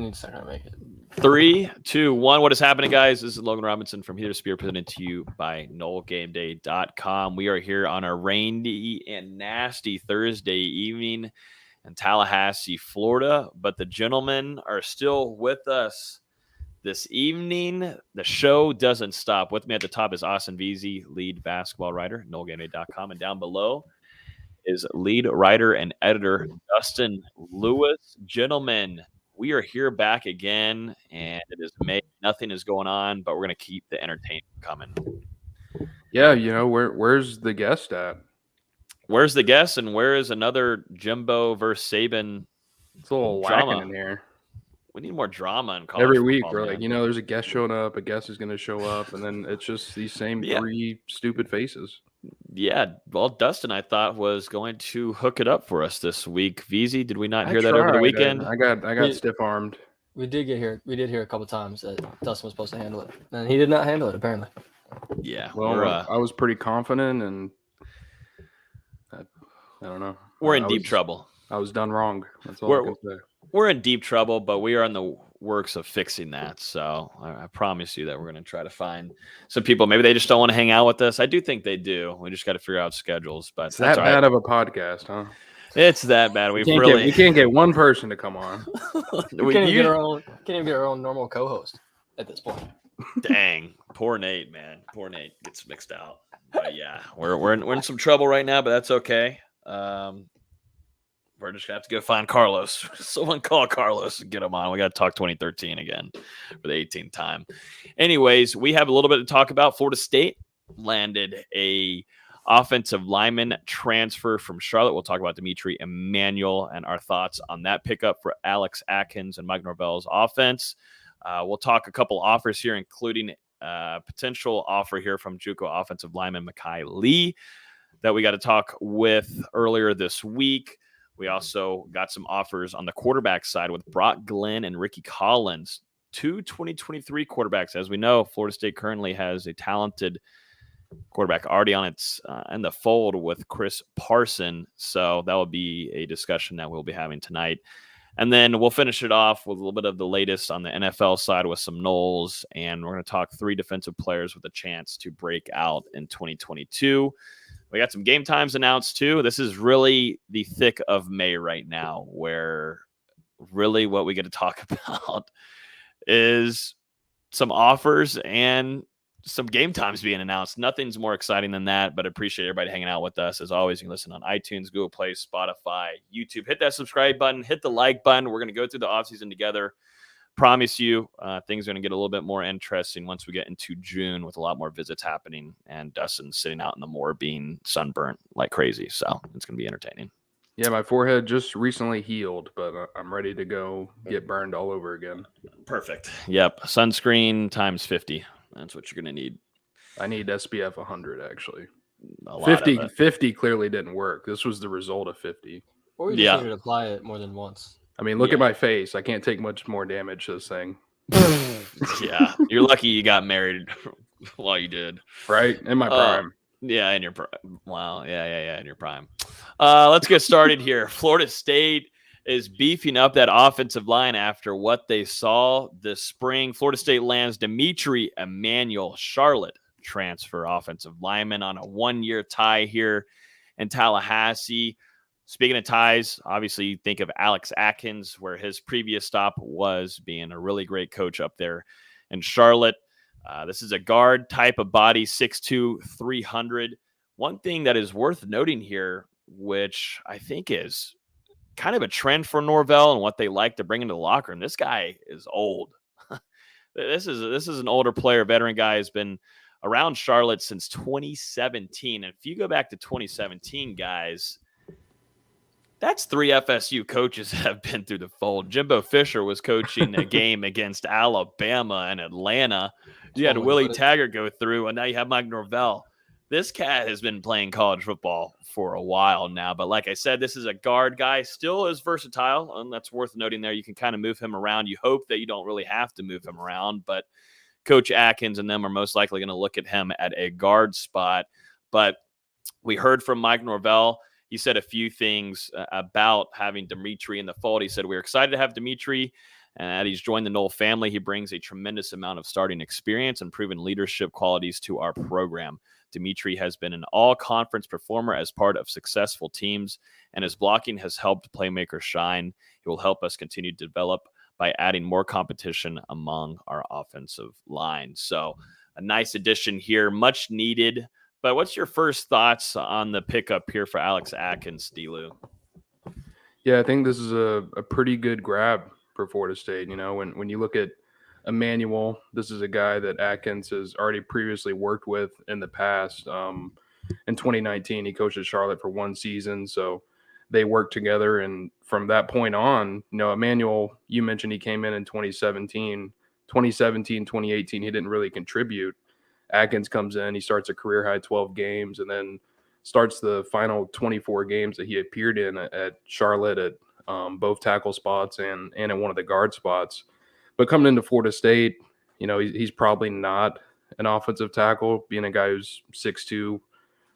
It's not gonna make it. 3, 2, 1. What is happening, guys? This is Logan Robinson from Heater Spear, presented to you by NoleGameDay.com. We are here on a rainy and nasty Thursday evening in Tallahassee, Florida, but the gentlemen are still with us this evening. The show doesn't stop. With me at the top is Austin Veazey, lead basketball writer, NoleGameDay.com, and down below is lead writer and editor Dustin Lewis. Gentlemen, we are here back again, and it is May. Nothing is going on, but we're going to keep the entertainment coming. Yeah, where's the guest at? Where's the guest, and where is another Jimbo versus Saban? It's a little drama lacking in here. We need more drama in college every week. football, We're man. like, there's a guest showing up, a guest is going to show up, and then it's just these same three stupid faces. Yeah, well, Dustin, I thought, was going to hook it up for us this week. Veazey, did we not hear that over the weekend? I got stiff-armed. We did hear a couple times that Dustin was supposed to handle it, and he did not handle it, apparently. Yeah. Well, I was pretty confident, and I don't know. We're in deep trouble. I was done wrong. That's all I can say. We're in deep trouble, but we are in the works of fixing that. So I promise you that we're going to try to find some people. Maybe they just don't want to hang out with us. I do think they do. We just got to figure out schedules. But it's that bad of a podcast, huh? It's that bad. We can't get one person to come on. we can't even get our own normal co-host at this point. Dang, poor Nate, man. Poor Nate gets mixed out. But yeah, we're in some trouble right now, but that's okay. We're just going to have to go find Carlos. Someone call Carlos and get him on. We got to talk 2013 again for the 18th time. Anyways, we have a little bit to talk about. Florida State landed a offensive lineman transfer from Charlotte. We'll talk about Dimitri Emmanuel and our thoughts on that pickup for Alex Atkins and Mike Norvell's offense. We'll talk a couple offers here, including a potential offer here from JUCO offensive lineman Mekhi Lee that we got to talk with earlier this week. We also got some offers on the quarterback side with Brock Glenn and Ricky Collins, two 2023 quarterbacks. As we know, Florida State currently has a talented quarterback already on its in the fold with Chris Parson. So that will be a discussion that we'll be having tonight. And then we'll finish it off with a little bit of the latest on the NFL side with some Noles. And we're going to talk 3 defensive players with a chance to break out in 2022. We got some game times announced, too. This is really the thick of May right now, where really what we get to talk about is some offers and some game times being announced. Nothing's more exciting than that, but I appreciate everybody hanging out with us. As always, you can listen on iTunes, Google Play, Spotify, YouTube. Hit that subscribe button. Hit the like button. We're going to go through the offseason together. Promise you things are going to get a little bit more interesting once we get into June with a lot more visits happening and Dustin sitting out in the moor being sunburnt like crazy. So it's going to be entertaining. Yeah, my forehead just recently healed, but I'm ready to go get burned all over again. Perfect. Yep. Sunscreen times 50. That's what you're going to need. I need SPF 100, actually. 50 clearly didn't work. This was the result of 50. Or you just need to apply it more than once. I mean, look at my face. I can't take much more damage to this thing. Yeah. You're lucky you got married while you did. Right? In my prime. Yeah, in your prime. Wow. Yeah, in your prime. Let's get started here. Florida State is beefing up that offensive line after what they saw this spring. Florida State lands Dimitri Emmanuel, Charlotte transfer offensive lineman on a 1-year tie here in Tallahassee. Speaking of ties, obviously you think of Alex Atkins, where his previous stop was being a really great coach up there in Charlotte. This is a guard type of body, 6'2", 300. One thing that is worth noting here, which I think is kind of a trend for Norvell and what they like to bring into the locker room. This guy is old. This is an older player, veteran guy, has been around Charlotte since 2017. And if you go back to 2017, guys, that's 3 FSU coaches that have been through the fold. Jimbo Fisher was coaching a game against Alabama and Atlanta. You had Willie Taggart go through, and now you have Mike Norvell. This cat has been playing college football for a while now. But like I said, this is a guard guy, still is versatile, and that's worth noting there. You can kind of move him around. You hope that you don't really have to move him around, but Coach Atkins and them are most likely going to look at him at a guard spot. But we heard from Mike Norvell. He said a few things about having Dimitri in the fold. He said, we're excited to have Dimitri, And that he's joined the Knoll family, he brings a tremendous amount of starting experience and proven leadership qualities to our program. Dimitri has been an all-conference performer as part of successful teams, and his blocking has helped playmakers shine. He will help us continue to develop by adding more competition among our offensive line. So a nice addition here, much needed. But what's your first thoughts on the pickup here for Alex Atkins, D-Lou? Yeah, I think this is a pretty good grab for Florida State. You know, when you look at Emmanuel, this is a guy that Atkins has already previously worked with in the past. In 2019, he coached at Charlotte for one season, so they worked together. And from that point on, you know, Emmanuel, you mentioned he came in 2017, 2018, he didn't really contribute. Atkins comes in, he starts a career high 12 games, and then starts the final 24 games that he appeared in at Charlotte at both tackle spots and in one of the guard spots. But coming into Florida State, you know, he's probably not an offensive tackle, being a guy who's 6'2",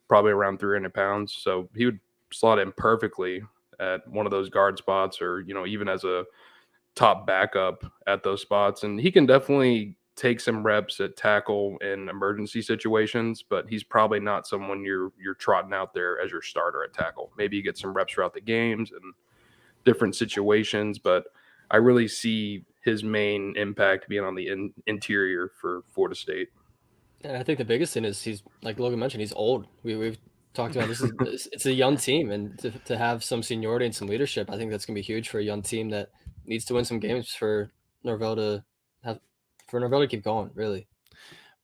probably around 300 pounds. So he would slot in perfectly at one of those guard spots, or, you know, even as a top backup at those spots. And he can definitely take some reps at tackle in emergency situations, but he's probably not someone you're trotting out there as your starter at tackle. Maybe you get some reps throughout the games and different situations, but I really see his main impact being on the interior for Florida State. And I think the biggest thing is he's, like Logan mentioned, he's old. We've talked about it's a young team, and to have some seniority and some leadership, I think that's going to be huge for a young team that needs to win some games for Norvell to keep going, really.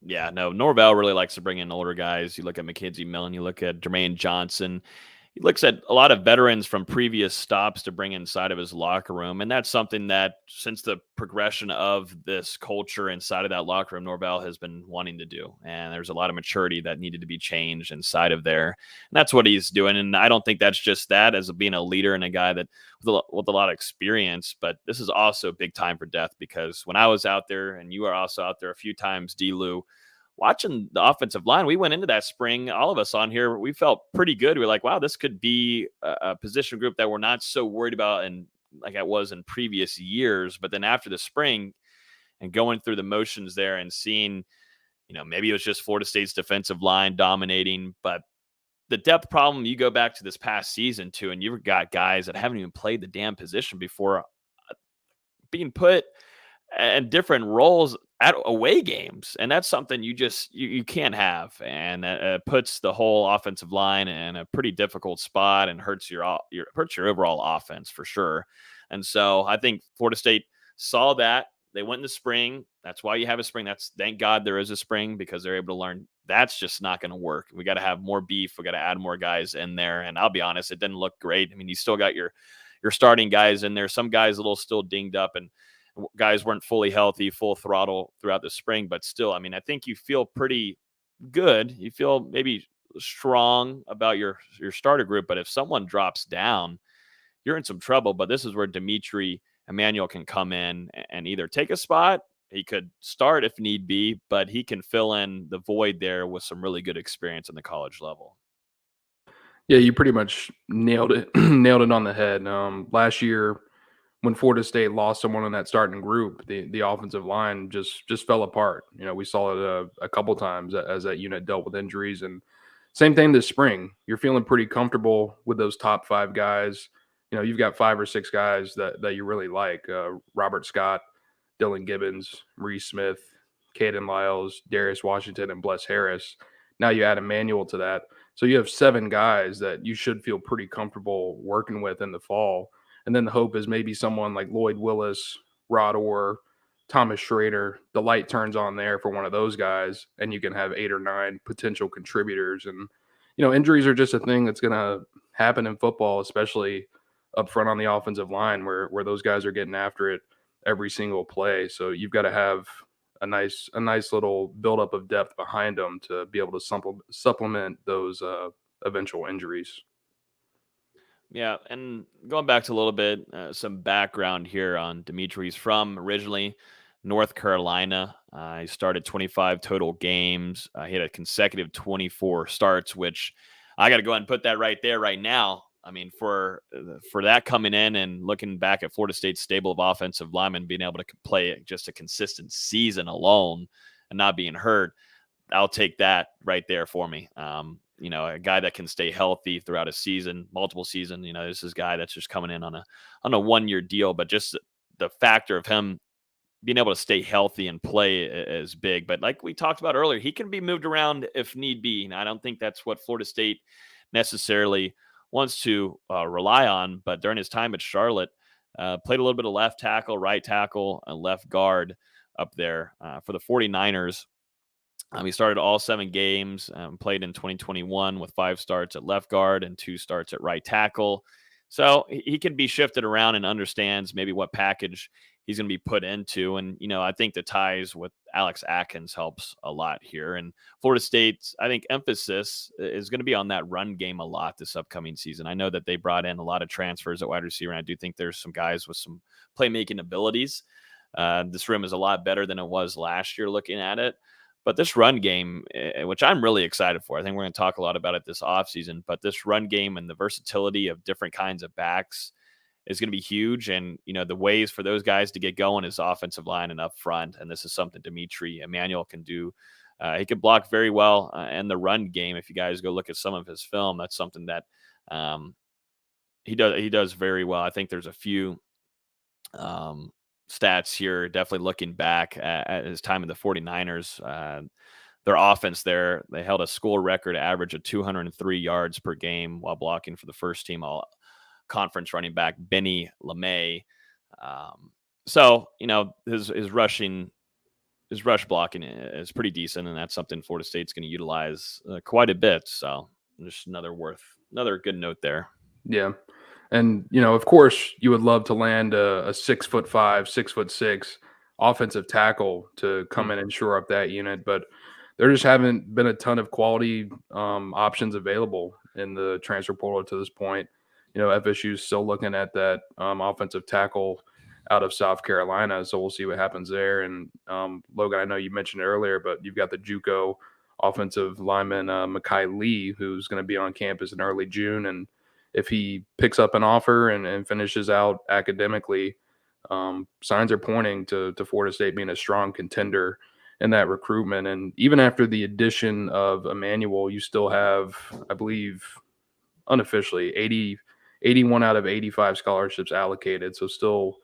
Yeah, no, Norvell really likes to bring in older guys. You look at Mackenzie Millen, you look at Jermaine Johnson. He looks at a lot of veterans from previous stops to bring inside of his locker room. And that's something that, since the progression of this culture inside of that locker room, Norvell has been wanting to do. And there's a lot of maturity that needed to be changed inside of there. And that's what he's doing. And I don't think that's just that as being a leader and a guy that with a lot of experience, but this is also big time for depth, because when I was out there, and you are also out there a few times, D-Lou, watching the offensive line, we went into that spring, all of us on here, we felt pretty good. We were like, wow, this could be a position group that we're not so worried about, and like I was in previous years. But then after the spring and going through the motions there and seeing, you know, maybe it was just Florida State's defensive line dominating, but the depth problem, you go back to this past season too, and you've got guys that haven't even played the damn position before being put in different roles at away games. And that's something you can't have. And that puts the whole offensive line in a pretty difficult spot and hurts your overall offense for sure. And so I think Florida State saw that. They went in the spring. That's why you have a spring. Thank God there is a spring, because they're able to learn that's just not going to work. We got to have more beef. We got to add more guys in there. And I'll be honest, it didn't look great. I mean, you still got your starting guys in there. Some guys a little still dinged up, and guys weren't fully healthy, full throttle throughout the spring. But still, I mean, I think you feel pretty good. You feel maybe strong about your starter group. But if someone drops down, you're in some trouble. But this is where Emmanuel can come in and either take a spot. He could start if need be, but he can fill in the void there with some really good experience in the college level. Yeah, you pretty much nailed it on the head. Last year, when Florida State lost someone in that starting group, the offensive line just fell apart. You know, we saw it a couple times as that unit dealt with injuries. And same thing this spring. You're feeling pretty comfortable with those top five guys. You know, you've got 5 or 6 guys that you really like. Robert Scott, Dylan Gibbons, Maurice Smith, Caden Lyles, Darius Washington, and Bless Harris. Now you add Emmanuel to that. So you have 7 guys that you should feel pretty comfortable working with in the fall. And then the hope is maybe someone like Lloyd Willis, Rod Orr, Thomas Schrader, the light turns on there for one of those guys, and you can have 8 or 9 potential contributors. And, you know, injuries are just a thing that's going to happen in football, especially up front on the offensive line where those guys are getting after it every single play. So you've got to have a nice little buildup of depth behind them to be able to supplement those eventual injuries. Yeah, and going back to a little bit, some background here on Dimitri. He's from originally North Carolina. He started 25 total games. He had a consecutive 24 starts, which I got to go ahead and put that right there right now. I mean, for that coming in and looking back at Florida State's stable of offensive linemen being able to play just a consistent season alone and not being hurt, I'll take that right there for me. A guy that can stay healthy throughout a season, multiple season. This is a guy that's just coming in on a 1-year deal, but just the factor of him being able to stay healthy and play is big. But like we talked about earlier, he can be moved around if need be. And I don't think that's what Florida State necessarily wants to rely on. But during his time at Charlotte, played a little bit of left tackle, right tackle, and left guard up there for the 49ers. He started all 7 games, played in 2021 with 5 starts at left guard and 2 starts at right tackle. So he can be shifted around and understands maybe what package he's going to be put into. And, I think the ties with Alex Atkins helps a lot here. And Florida State's, I think, emphasis is going to be on that run game a lot this upcoming season. I know that they brought in a lot of transfers at wide receiver, and I do think there's some guys with some playmaking abilities. This room is a lot better than it was last year looking at it. But this run game, which I'm really excited for, I think we're going to talk a lot about it this offseason, but this run game and the versatility of different kinds of backs is going to be huge. And, the ways for those guys to get going is offensive line and up front. And this is something Emmanuel can do. He can block very well in the run game. If you guys go look at some of his film, that's something that he does very well. I think there's a few stats here, definitely looking back at his time in the 49ers. Their offense there, they held a school record average of 203 yards per game while blocking for the first team all conference running back Benny LeMay. So his rush blocking is pretty decent, and that's something Florida State's going to utilize quite a bit. So just another good note there. Yeah. And, of course, you would love to land a 6'5", 6'6" offensive tackle to come in and shore up that unit. But there just haven't been a ton of quality options available in the transfer portal to this point. FSU's still looking at that offensive tackle out of South Carolina. So we'll see what happens there. And Logan, I know you mentioned it earlier, but you've got the JUCO offensive lineman Mekhi Lee, who's going to be on campus in early June. And if he picks up an offer and finishes out academically, signs are pointing to Florida State being a strong contender in that recruitment. And even after the addition of Emmanuel, you still have, I believe, unofficially 81 out of 85 scholarships allocated. So still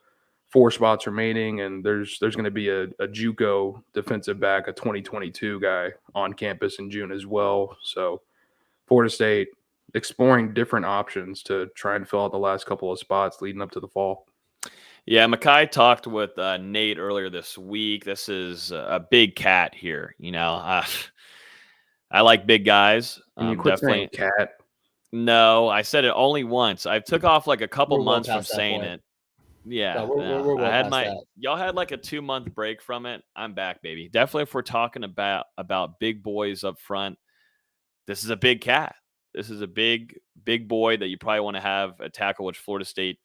4 spots remaining, and there's going to be a JUCO defensive back, a 2022 guy on campus in June as well. So Florida State exploring different options to try and fill out the last couple of spots leading up to the fall. Yeah, Mekhi talked with Nate earlier this week. This is a big cat here. I like big guys. Can you quit saying cat? No, I said it only once. I took off like a couple months from saying it. Yeah, no, we're well I had past that. Y'all had like a 2-month break from it. I'm back, baby. Definitely, if we're talking about big boys up front, this is a big cat. This is a big boy that you probably want to have a tackle, which Florida State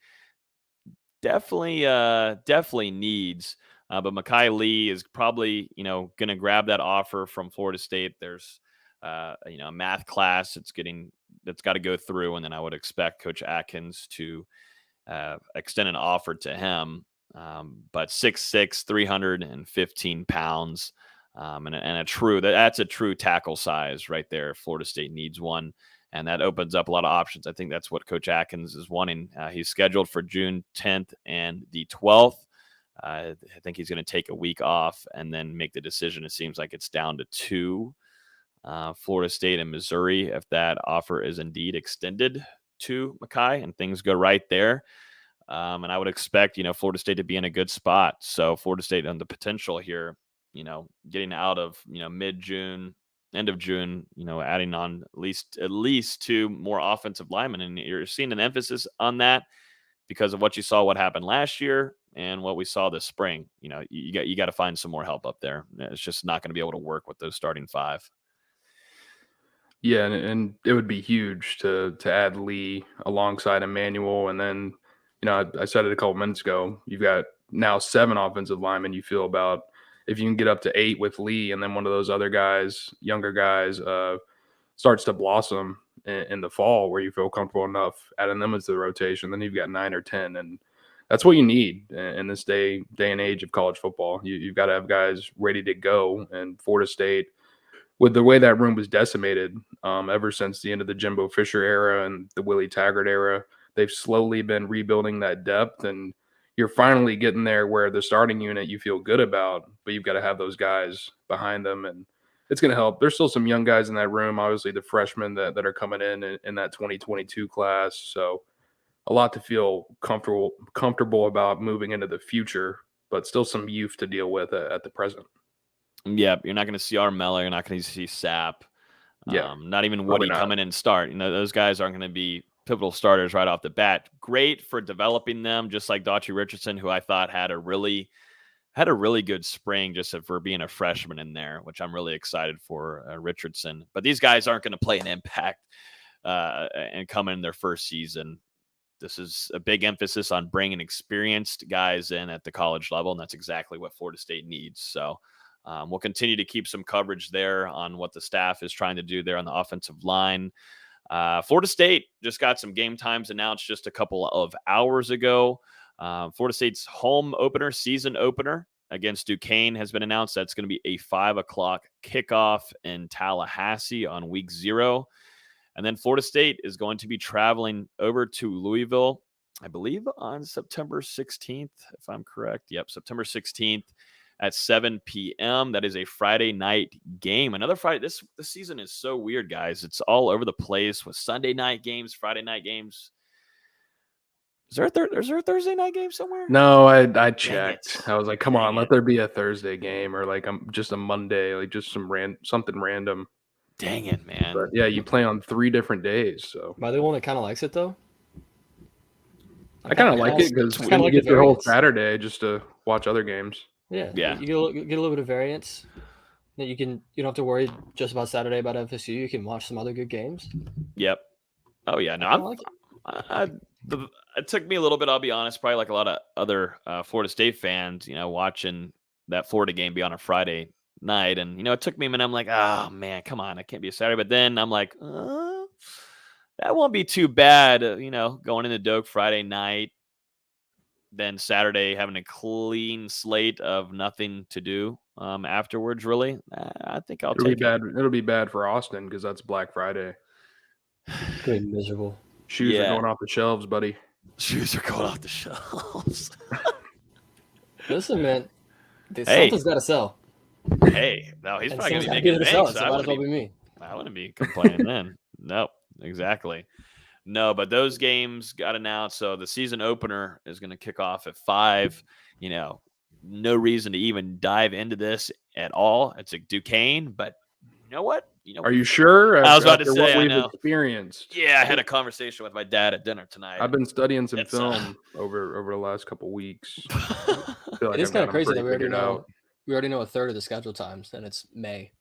definitely needs. But Mekhi Lee is probably, going to grab that offer from Florida State. There's, a math class that's got to go through. And then I would expect Coach Atkins to extend an offer to him. But 6'6", 315 pounds. And that's a true tackle size right there. Florida State needs one, and that opens up a lot of options. I think that's what Coach Atkins is wanting. He's scheduled for June 10th and the 12th. I think he's going to take a week off and then make the decision. It seems like it's down to 2, Florida State and Missouri, if that offer is indeed extended to Mekhi and things go right there. And I would expect, Florida State to be in a good spot. So Florida State on the potential here, getting out of, mid-June, end of June, adding on at least 2 more offensive linemen. And you're seeing an emphasis on that because of what happened last year and what we saw this spring. You got to find some more help up there. It's just not going to be able to work with those starting 5. Yeah, and it would be huge to add Lee alongside Emmanuel. And then, I said it a couple minutes ago, you've got now 7 offensive linemen you feel about. If you can get up to 8 with Lee and then one of those other guys, younger guys, starts to blossom in the fall where you feel comfortable enough adding them into the rotation. Then you've got 9 or 10, and that's what you need in this day and age of college football. You've got to have guys ready to go. And Florida State, with the way that room was decimated ever since the end of the Jimbo Fisher era and the Willie Taggart era, they've slowly been rebuilding that depth, and you're finally getting there where the starting unit you feel good about, but you've got to have those guys behind them, and it's going to help. There's still some young guys in that room, obviously the freshmen that are coming in that 2022 class, so a lot to feel comfortable about moving into the future, but still some youth to deal with at the present. Yeah, you're not going to see Armella. You're not going to see Sapp. Yeah, not even Woody come in and start. Those guys aren't going to be pivotal starters right off the bat. Great for developing them, just like Daughtry Richardson, who I thought had a really good spring just for being a freshman in there, which I'm really excited for Richardson. But these guys aren't going to play an impact and come in their first season. This is a big emphasis on bringing experienced guys in at the college level, and that's exactly what Florida State needs. So we'll continue to keep some coverage there on what the staff is trying to do there on the offensive line. Florida State just got some game times announced just a couple of hours ago. Florida State's home opener, season opener against Duquesne has been announced. That's going to be a 5 o'clock kickoff in Tallahassee on week 0. And then Florida State is going to be traveling over to Louisville, I believe, on September 16th, if I'm correct. Yep, September 16th at 7 p.m. That is a Friday night game. Another Friday. This season is so weird, guys. It's all over the place with Sunday night games, Friday night games. Is there a Thursday night game somewhere? No, I checked. I was like, come on, let there be a Thursday game or like just a Monday, like just something random. Dang it, man. But yeah, you play on 3 different days. So am I the one that kind of likes it though? I kind of like it because you get your whole Saturday just to watch other games. Yeah. You get a little bit of variance. You don't have to worry just about Saturday about FSU. You can watch some other good games. Yep. Oh yeah. No, it took me a little bit. I'll be honest. Probably like a lot of other Florida State fans, watching that Florida game be on a Friday night, and it took me a minute. I'm like, oh man, come on, it can't be a Saturday. But then I'm like, that won't be too bad. Going into Doak Friday night, then Saturday having a clean slate of nothing to do afterwards. Really, I think It'll be bad. It'll be bad for Austin because that's Black Friday. It's gonna be miserable. Shoes are going off the shelves, buddy. Shoes are going off the shelves. Listen, man, something's got to sell. Hey, no, he's probably going to be making bank, so might as well be me. I wouldn't be complaining then. Nope, exactly. No, but those games got announced. So the season opener is going to kick off at 5. No reason to even dive into this at all. It's a Duquesne, but you know what? Are you sure? I was about to say, what we've experienced. Yeah, I had a conversation with my dad at dinner tonight. I've been studying some film over the last couple weeks. It is kind of crazy that we already know. We already know a third of the schedule times, and it's May.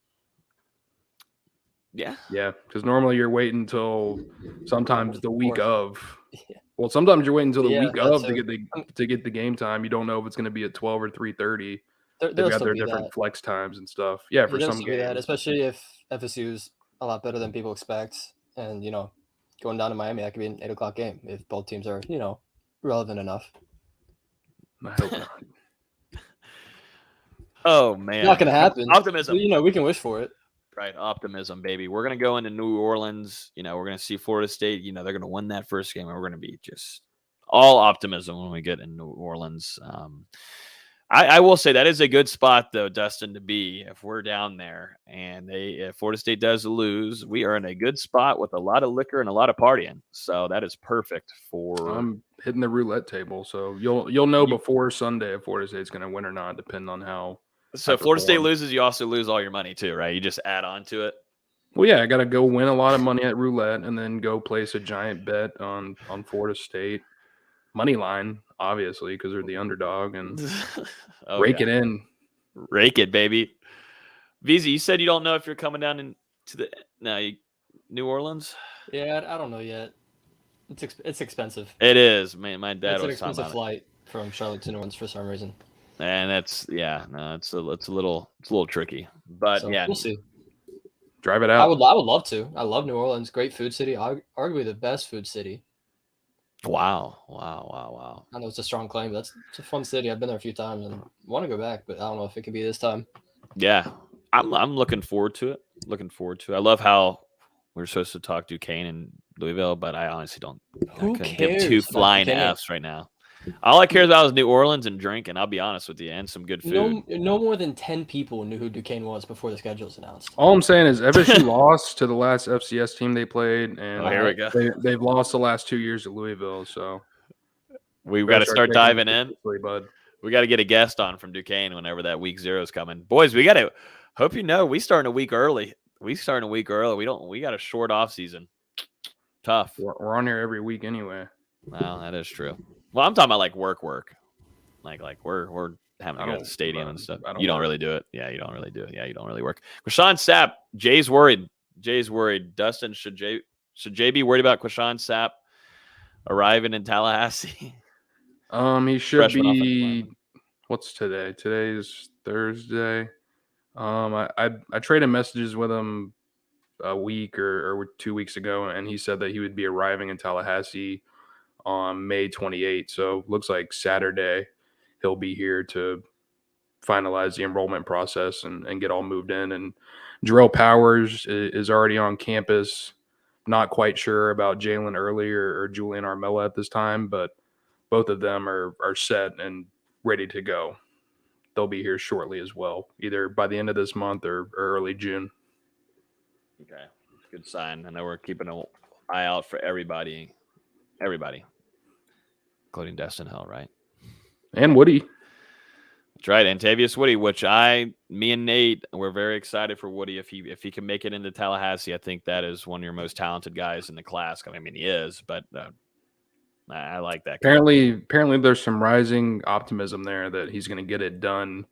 Yeah, because normally you're waiting until sometimes the week of. Yeah. Well, sometimes you're waiting until the week of to get the game time. You don't know if it's going to be at 12 or 3:30. They've got their different flex times and stuff. Yeah, for some games. That, especially if FSU is a lot better than people expect, and going down to Miami, that could be an 8 o'clock game if both teams are relevant enough. I hope not. Oh man, it's not going to happen. Optimism. We can wish for it. Right, optimism, baby. We're going to go into New Orleans. We're going to see Florida State. They're going to win that first game, and we're going to be just all optimism when we get in New Orleans. I will say that is a good spot, though, Dustin, to be if we're down there and if Florida State does lose. We are in a good spot with a lot of liquor and a lot of partying, so that is perfect for. I'm hitting the roulette table, so you'll know before Sunday if Florida State's going to win or not, depending on how. So if Florida State loses, you also lose all your money too, right? You just add on to it. Well, yeah, I got to go win a lot of money at roulette and then go place a giant bet on Florida State money line, obviously, because they're the underdog, and rake it in. Rake it, baby. VZ, you said you don't know if you're coming down to New Orleans? Yeah, I don't know yet. It's expensive. It is. My dad was talking about it. It's an expensive flight from Charlotte to New Orleans for some reason. And it's a little tricky. But we'll see. Drive it I out. would love to. I love New Orleans. Great food city. Arguably the best food city. Wow. I know it's a strong claim, but it's a fun city. I've been there a few times and want to go back, but I don't know if it could be this time. Yeah, I'm looking forward to it. I love how we're supposed to talk Duquesne and Louisville, but I honestly don't. Who I couldn't give two cares about flying Duquesne? F's right now. All I care about is New Orleans and drinking. I'll be honest with you, and some good food. No more than 10 people knew who Duquesne was before the schedule was announced. All I'm saying is FSU lost to the last FCS team they played, and Oh, here we go. they've lost the last 2 years at Louisville. So We've got to start taking diving it in. seriously, bud. We got to get a guest on from Duquesne whenever that week 0 is coming. Boys, we got to hope you know we starting a week early. We got a short off season. Tough. We're on here every week anyway. Well, that is true. Well, I'm talking about like work. Like we're having to go to the stadium and stuff. You don't really do it. Yeah, you don't really do it. Yeah, you don't really work. Quashawn Sapp, Jay's worried. Dustin, should Jay be worried about Quashawn Sapp arriving in Tallahassee? He should be. What's today? Today's Thursday. I traded messages with him a week or 2 weeks ago, and he said that he would be arriving in Tallahassee on May 28th. So looks like Saturday he'll be here to finalize the enrollment process and get all moved in. And Jarrell Powers is already on campus. Not quite sure about Jalen Early or Julian Armella at this time, but both of them are set and ready to go. They'll be here shortly as well, either by the end of this month or early June. Okay, good sign. I know we're keeping an eye out for everybody, including Dustin Hill, right? And Woody. That's right, Antavius Woody, which me and Nate, we're very excited for Woody. If he can make it into Tallahassee, I think that is one of your most talented guys in the class. I mean, he is, but I like that. Apparently there's some rising optimism there that he's going to get it done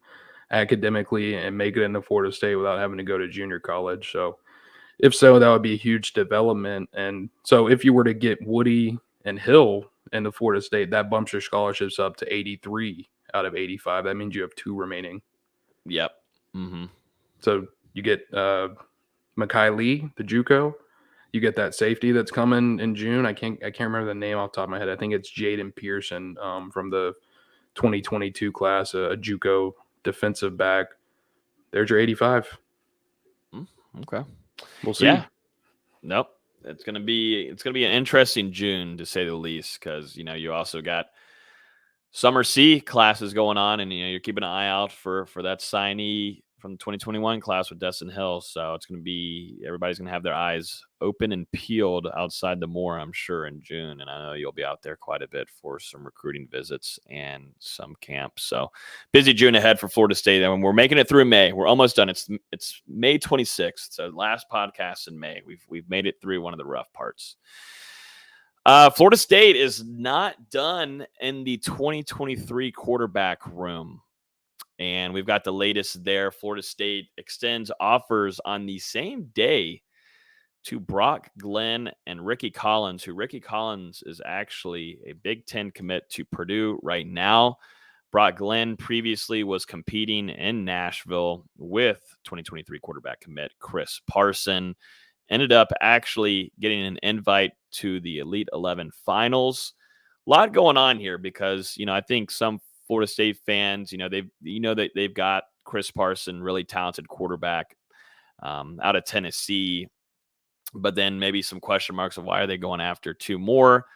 academically and make it into Florida State without having to go to junior college. So if so, that would be a huge development. And so if you were to get Woody and Hill into Florida State, that bumps your scholarships up to 83 out of 85. That means you have 2 remaining. Yep. Mm-hmm. So you get Makai Lee, the JUCO. You get that safety that's coming in June. I can't remember the name off the top of my head. I think it's Jaden Pearson from the 2022 class, a JUCO defensive back. There's your 85. Okay. We'll see. Yeah. Nope. It's gonna be an interesting June, to say the least, because you also got Summer C classes going on, and you're keeping an eye out for that signee from the 2021 class with Dustin Hill. So it's going to be, everybody's going to have their eyes open and peeled outside the Moore, I'm sure, in June. And I know you'll be out there quite a bit for some recruiting visits and some camps. So busy June ahead for Florida State. And we're making it through May. We're almost done. It's May 26th. So last podcast in May. We've made it through one of the rough parts. Florida State is not done in the 2023 quarterback room. And we've got the latest there. Florida State extends offers on the same day to Brock Glenn and Ricky Collins, Ricky Collins is actually a Big Ten commit to Purdue right now. Brock Glenn previously was competing in Nashville with 2023 quarterback commit Chris Parson. Ended up actually getting an invite to the Elite 11 finals. A lot going on here because, I think some Florida State fans, they've got Chris Parson, really talented quarterback out of Tennessee, but then maybe some question marks of why are they going after 2 more?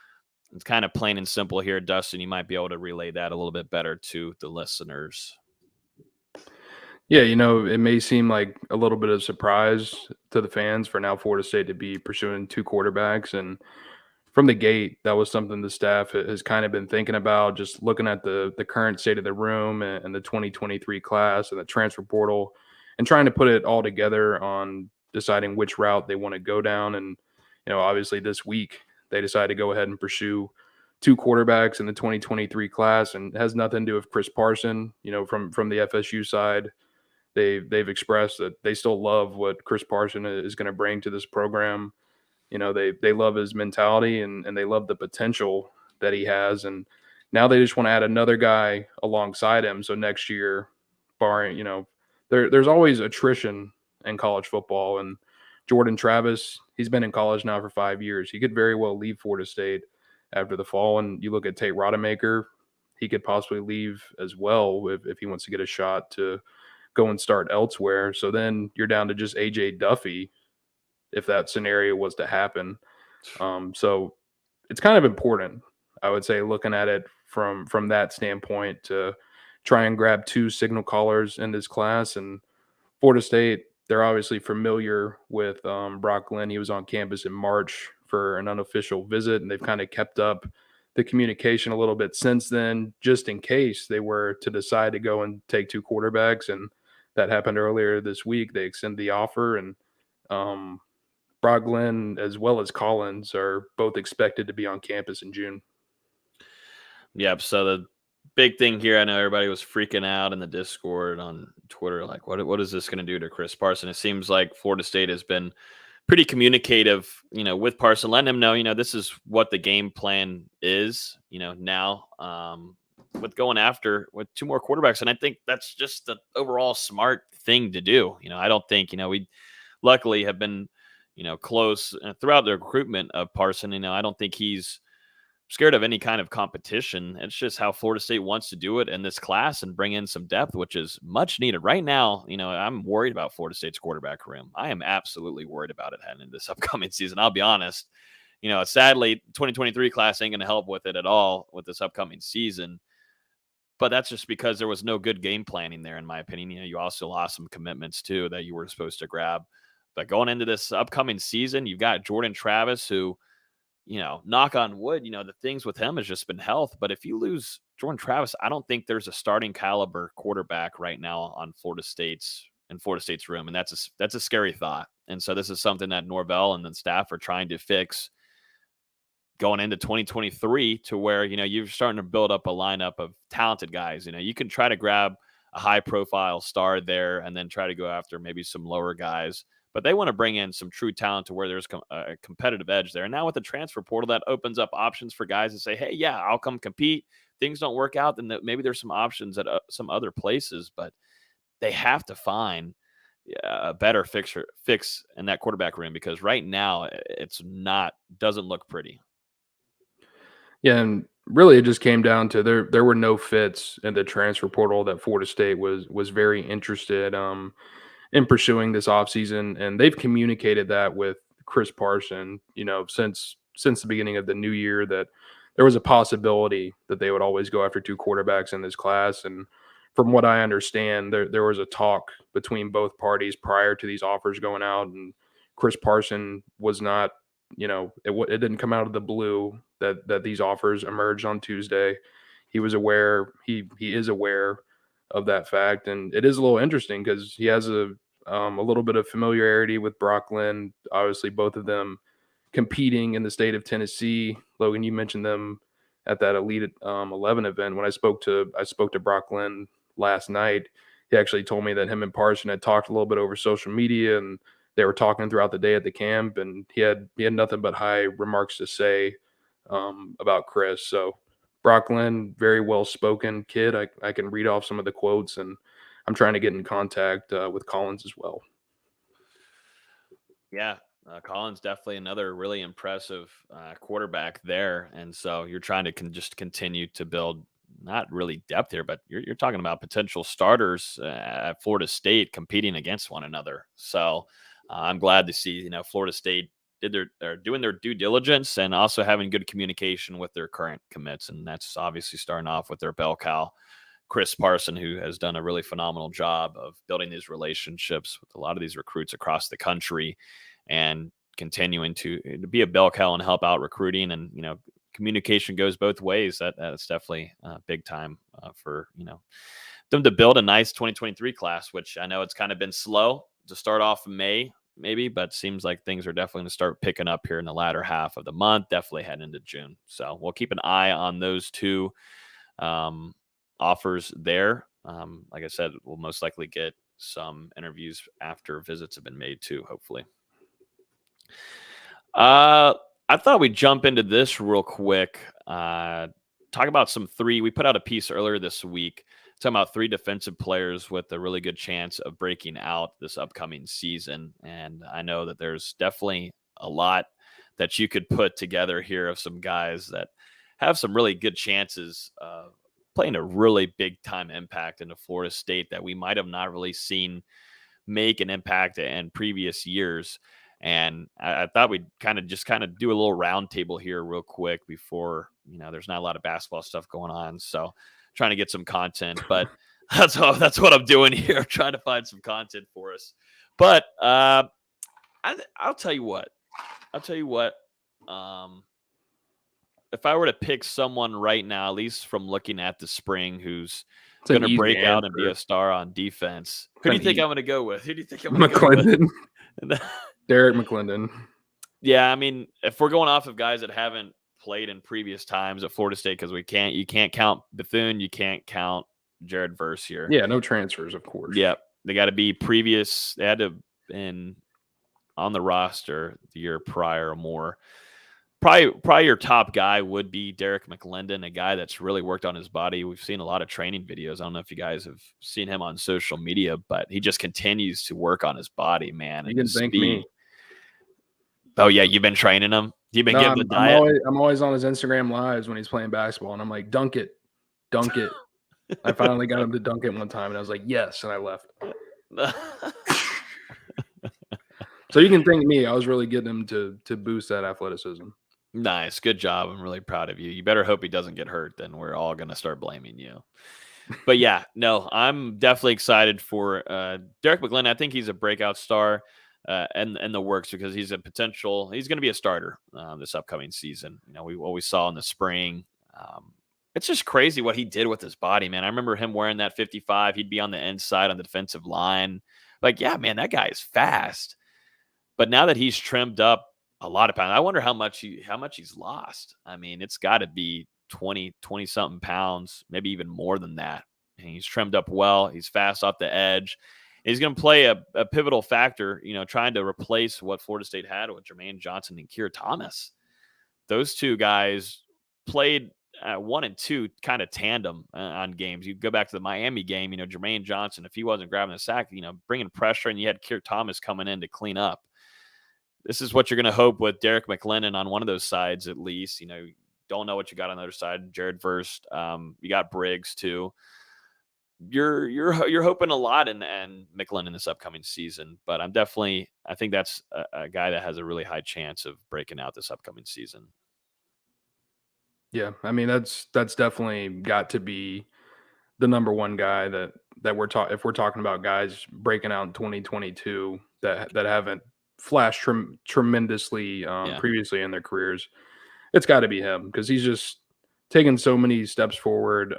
It's kind of plain and simple here. Dustin, you might be able to relay that a little bit better to the listeners. Yeah, it may seem like a little bit of surprise to the fans for now Florida State to be pursuing 2 quarterbacks. And from the gate, that was something the staff has kind of been thinking about, just looking at the current state of the room and the 2023 class and the transfer portal and trying to put it all together on deciding which route they want to go down. And, obviously this week they decided to go ahead and pursue 2 quarterbacks in the 2023 class, and it has nothing to do with Chris Parson. From the FSU side, they've expressed that they still love what Chris Parson is going to bring to this program. They love his mentality and they love the potential that he has. And now they just want to add another guy alongside him. So next year, barring, there's always attrition in college football. And Jordan Travis, he's been in college now for 5 years. He could very well leave Florida State after the fall. And you look at Tate Rodemaker, he could possibly leave as well if he wants to get a shot to go and start elsewhere. So then you're down to just AJ Duffy if that scenario was to happen. So it's kind of important, I would say, looking at it from that standpoint, to try and grab 2 signal callers in this class. And Florida State, they're obviously familiar with Brock Glenn. He was on campus in March for an unofficial visit, and they've kind of kept up the communication a little bit since then, just in case they were to decide to go and take 2 quarterbacks. And that happened earlier this week. They extended the offer, and Brock Glenn as well as Collins are both expected to be on campus in June. Yep. So the big thing here, I know everybody was freaking out in the Discord on Twitter, like, what is this going to do to Chris Parson? It seems like Florida State has been pretty communicative, with Parson, letting him know, this is what the game plan is, now with going after with 2 more quarterbacks. And I think that's just the overall smart thing to do. I don't think, we luckily have been, close throughout the recruitment of Parson. I don't think he's scared of any kind of competition. It's just how Florida State wants to do it in this class and bring in some depth, which is much needed right now. I'm worried about Florida State's quarterback room. I am absolutely worried about it heading into this upcoming season. I'll be honest. Sadly, 2023 class ain't going to help with it at all with this upcoming season. But that's just because there was no good game planning there, in my opinion. You also lost some commitments too that you were supposed to grab. But going into this upcoming season, you've got Jordan Travis, who, knock on wood, the things with him has just been health. But if you lose Jordan Travis, I don't think there's a starting caliber quarterback right now on Florida State's room. And that's a scary thought. And so this is something that Norvell and the staff are trying to fix going into 2023, to where, you're starting to build up a lineup of talented guys. You can try to grab a high profile star there and then try to go after maybe some lower guys. But they want to bring in some true talent to where there's a competitive edge there. And now with the transfer portal, that opens up options for guys to say, hey, yeah, I'll come compete. Things don't work out, then maybe there's some options at some other places. But they have to find a better fix in that quarterback room, because right now doesn't look pretty. Yeah, and really it just came down to there were no fits in the transfer portal that Florida State was very interested in pursuing this offseason, and they've communicated that with Chris Parson, since the beginning of the new year, that there was a possibility that they would always go after 2 quarterbacks in this class. And from what I understand, there was a talk between both parties prior to these offers going out, and Chris Parson was not, it didn't come out of the blue that these offers emerged on Tuesday. He was aware, he is aware of that fact. And it is a little interesting because he has a little bit of familiarity with Brock Glenn. Obviously, both of them competing in the state of Tennessee. Logan, you mentioned them at that Elite 11 event. When I spoke to Brock Glenn last night, he actually told me that him and Parson had talked a little bit over social media, and they were talking throughout the day at the camp, and he had nothing but high remarks to say about Chris. So Brock Glenn, very well-spoken kid. I can read off some of the quotes, and I'm trying to get in contact with Collins as well. Yeah, Collins definitely another really impressive quarterback there. And so you're trying to just continue to build not really depth here, but you're talking about potential starters at Florida State competing against one another. So I'm glad to see, Florida State are doing their due diligence and also having good communication with their current commits. And that's obviously starting off with their bell cow, Chris Parson, who has done a really phenomenal job of building these relationships with a lot of these recruits across the country and continuing to be a bell cow and help out recruiting. And, communication goes both ways. That's definitely big time for, them to build a nice 2023 class, which I know it's kind of been slow to start off in May, maybe, but seems like things are definitely going to start picking up here in the latter half of the month, definitely heading into June. So we'll keep an eye on those 2 offers there. Like I said, we'll most likely get some interviews after visits have been made too, hopefully. I thought we'd jump into this real quick. Talk about we put out a piece earlier this week talking about 3 defensive players with a really good chance of breaking out this upcoming season. And I know that there's definitely a lot that you could put together here of some guys that have some really good chances of playing a really big time impact into Florida State that we might have not really seen make an impact in previous years. And I thought we'd kind of do a little round table here real quick before, there's not a lot of basketball stuff going on. So trying to get some content, but that's what I'm doing here. Trying to find some content for us. But I'll tell you what, if I were to pick someone right now, at least from looking at the spring, who's going to break out and be a star on defense, who do you think I'm going to go with? McClendon. Derek McClendon. Yeah, I mean, if we're going off of guys that haven't played in previous times at Florida State, because you can't count Bethune, you can't count Jared Verse here. Yeah, no transfers, of course. Yeah, they got to be previous. They had to have been on the roster the year prior or more. Probably your top guy would be Derek McClendon, a guy that's really worked on his body. We've seen a lot of training videos. I don't know if you guys have seen him on social media, but he just continues to work on his body, man. You can thank me. Oh, yeah, you've been training him? You've been giving the diet? I'm always on his Instagram lives when he's playing basketball, and I'm like, dunk it. I finally got him to dunk it one time, and I was like, yes, and I left. So you can thank me. I was really getting him to boost that athleticism. Nice. Good job. I'm really proud of you. You better hope he doesn't get hurt. Then we're all going to start blaming you. But yeah, no, I'm definitely excited for Derek McClendon. I think he's a breakout star and the works because he's going to be a starter this upcoming season. What we saw in the spring. It's just crazy what he did with his body, man. I remember him wearing that 55. He'd be on the inside on the defensive line. Like, yeah, man, that guy is fast. But now that he's trimmed up a lot of pounds, I wonder how much he's lost. I mean, it's got to be 20 something pounds, maybe even more than that. And he's trimmed up well. He's fast off the edge. He's going to play a pivotal factor, trying to replace what Florida State had with Jermaine Johnson and Keir Thomas. Those two guys played 1 and 2 kind of tandem on games. You go back to the Miami game, Jermaine Johnson, if he wasn't grabbing the sack, bringing pressure, and you had Keir Thomas coming in to clean up. This is what you're going to hope with Derek McClendon on one of those sides, at least. Don't know what you got on the other side. Jared Verse, you got Briggs too. You're hoping a lot in McClendon this upcoming season, but I think that's a guy that has a really high chance of breaking out this upcoming season. Yeah, I mean that's definitely got to be the number one guy that if we're talking about guys breaking out in 2022 that haven't flashed tremendously previously in their careers. It's got to be him because he's just taken so many steps forward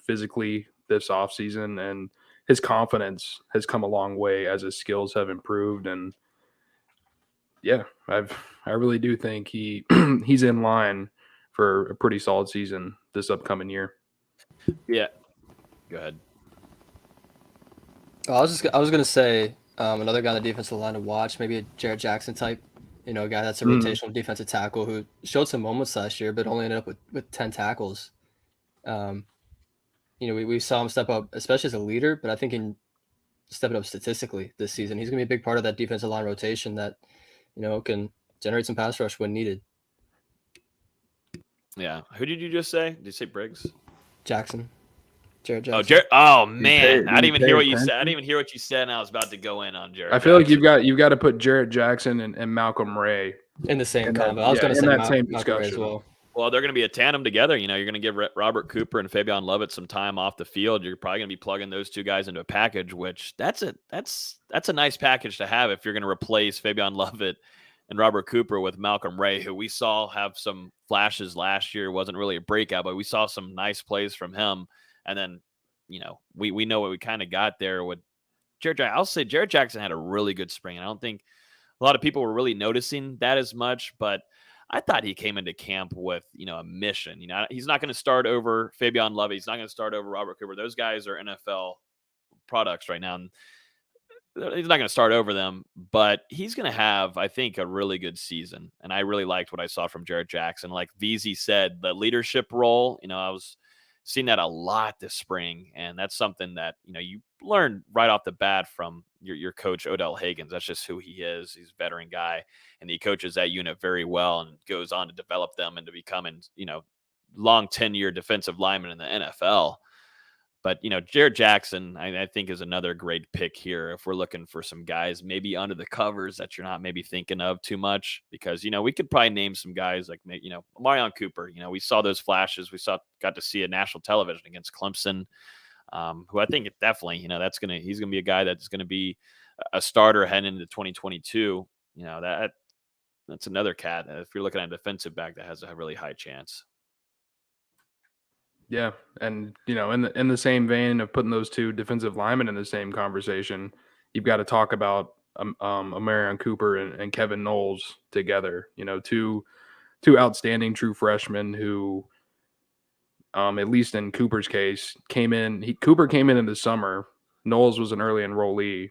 physically this offseason, and his confidence has come a long way as his skills have improved. And yeah, I really do think he's in line for a pretty solid season this upcoming year. Yeah, go ahead. I was gonna say another guy on the defensive line to watch, maybe a Jarrett Jackson type, a guy that's a rotational defensive tackle who showed some moments last year, but only ended up with 10 tackles. We saw him step up, especially as a leader, but I think in stepping up statistically this season, he's gonna be a big part of that defensive line rotation that, can generate some pass rush when needed. Yeah. Who did you just say? Did you say Briggs? Jared Jackson. Oh man, I didn't even hear what you said. I didn't even hear what you said, and I was about to go in on Jared. I feel like you've got to put Jarrett Jackson and Malcolm Ray in the same combo. I was going to say that same Malcolm Ray discussion as well. Well, they're going to be a tandem together. You're going to give Robert Cooper and Fabian Lovett some time off the field. You're probably going to be plugging those two guys into a package, which that's a nice package to have if you're going to replace Fabian Lovett and Robert Cooper with Malcolm Ray, who we saw have some flashes last year. It wasn't really a breakout, but we saw some nice plays from him. And then, we know what we kind of got there with Jared Jackson. I'll say Jared Jackson had a really good spring. And I don't think a lot of people were really noticing that as much, but I thought he came into camp with, a mission. He's not going to start over Fabian Lovett. He's not going to start over Robert Cooper. Those guys are NFL products right now. And he's not going to start over them, but he's going to have, I think, a really good season. And I really liked what I saw from Jared Jackson. Like VZ said, the leadership role, seen that a lot this spring, and that's something that you learn right off the bat from your coach Odell Higgins. That's just who he is. He's a veteran guy, and he coaches that unit very well, and goes on to develop them into becoming long 10-year defensive lineman in the NFL. But Jared Jackson, I think, is another great pick here if we're looking for some guys maybe under the covers that you're not maybe thinking of too much, because we could probably name some guys like Marion Cooper. We saw those flashes. Got to see a national television against Clemson, who I think definitely he's gonna be a guy that's gonna be a starter heading into 2022. That's another cat. If you're looking at a defensive back, that has a really high chance. Yeah, and in the same vein of putting those two defensive linemen in the same conversation, you've got to talk about Marion Cooper and Kevin Knowles together. Two outstanding true freshmen who, at least in Cooper's case, Cooper came in the summer. Knowles was an early enrollee.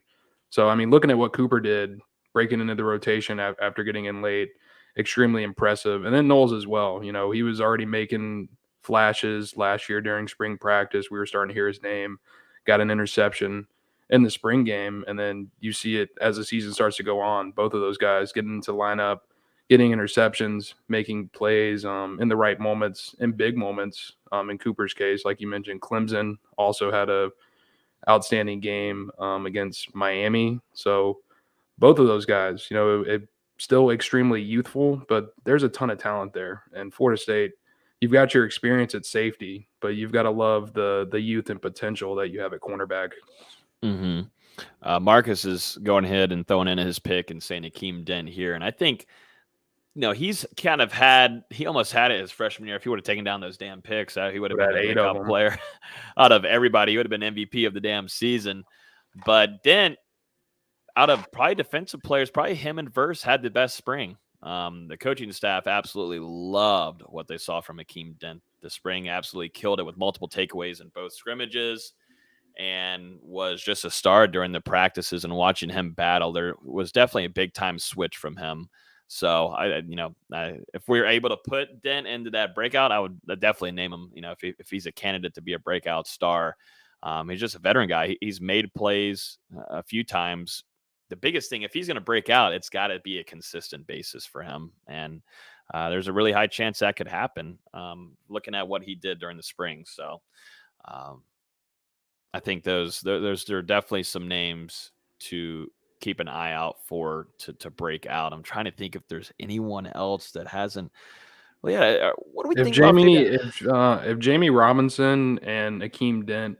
So looking at what Cooper did, breaking into the rotation after getting in late, extremely impressive. And then Knowles as well. He was already making flashes last year during spring practice. We were starting to hear his name, got an interception in the spring game. And then you see it as the season starts to go on, both of those guys getting into lineup, getting interceptions, making plays in the right moments, in big moments. In Cooper's case, like you mentioned, Clemson also had a outstanding game against Miami. So both of those guys, still extremely youthful, but there's a ton of talent there. And Florida State, you've got your experience at safety, but you've got to love the youth and potential that you have at cornerback. Mm-hmm. Marcus is going ahead and throwing in his pick and saying Akeem Dent here. And I think, he's kind of he almost had it his freshman year. If he would have taken down those damn picks, he would have been a breakout player out of everybody. He would have been MVP of the damn season. But Dent, out of probably defensive players, probably him and Verse had the best spring. The coaching staff absolutely loved what they saw from Akeem Dent this spring. Absolutely killed it with multiple takeaways in both scrimmages, and was just a star during the practices. And watching him battle, there was definitely a big time switch from him. So if we were able to put Dent into that breakout, I would definitely name him. If he's a candidate to be a breakout star, he's just a veteran guy. He's made plays a few times. The biggest thing, if he's going to break out, it's got to be a consistent basis for him. And there's a really high chance that could happen, looking at what he did during the spring. So I think there are definitely some names to keep an eye out for to break out. I'm trying to think if there's anyone else that hasn't. Well, yeah. What do we think if Jamie Robinson and Akeem Dent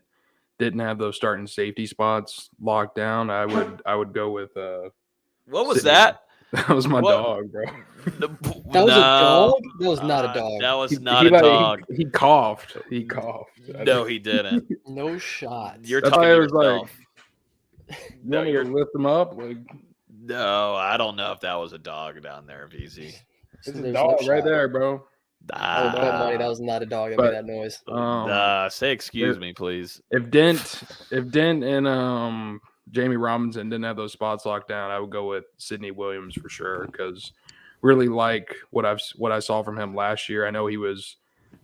didn't have those starting safety spots locked down, I would go with what was Sydney. that? That was my dog, bro. That was a dog? That was not a dog. That was not a dog. He coughed. No, he didn't. No shot. You're talking to yourself. You want me to lift him up? No, I don't know if that was a dog down there, VZ. It's a dog right there, bro. That was not a dog that made that noise. Say excuse me, please. If Dent and Jamie Robinson didn't have those spots locked down, I would go with Sidney Williams for sure, because really like what I saw from him last year. I know he was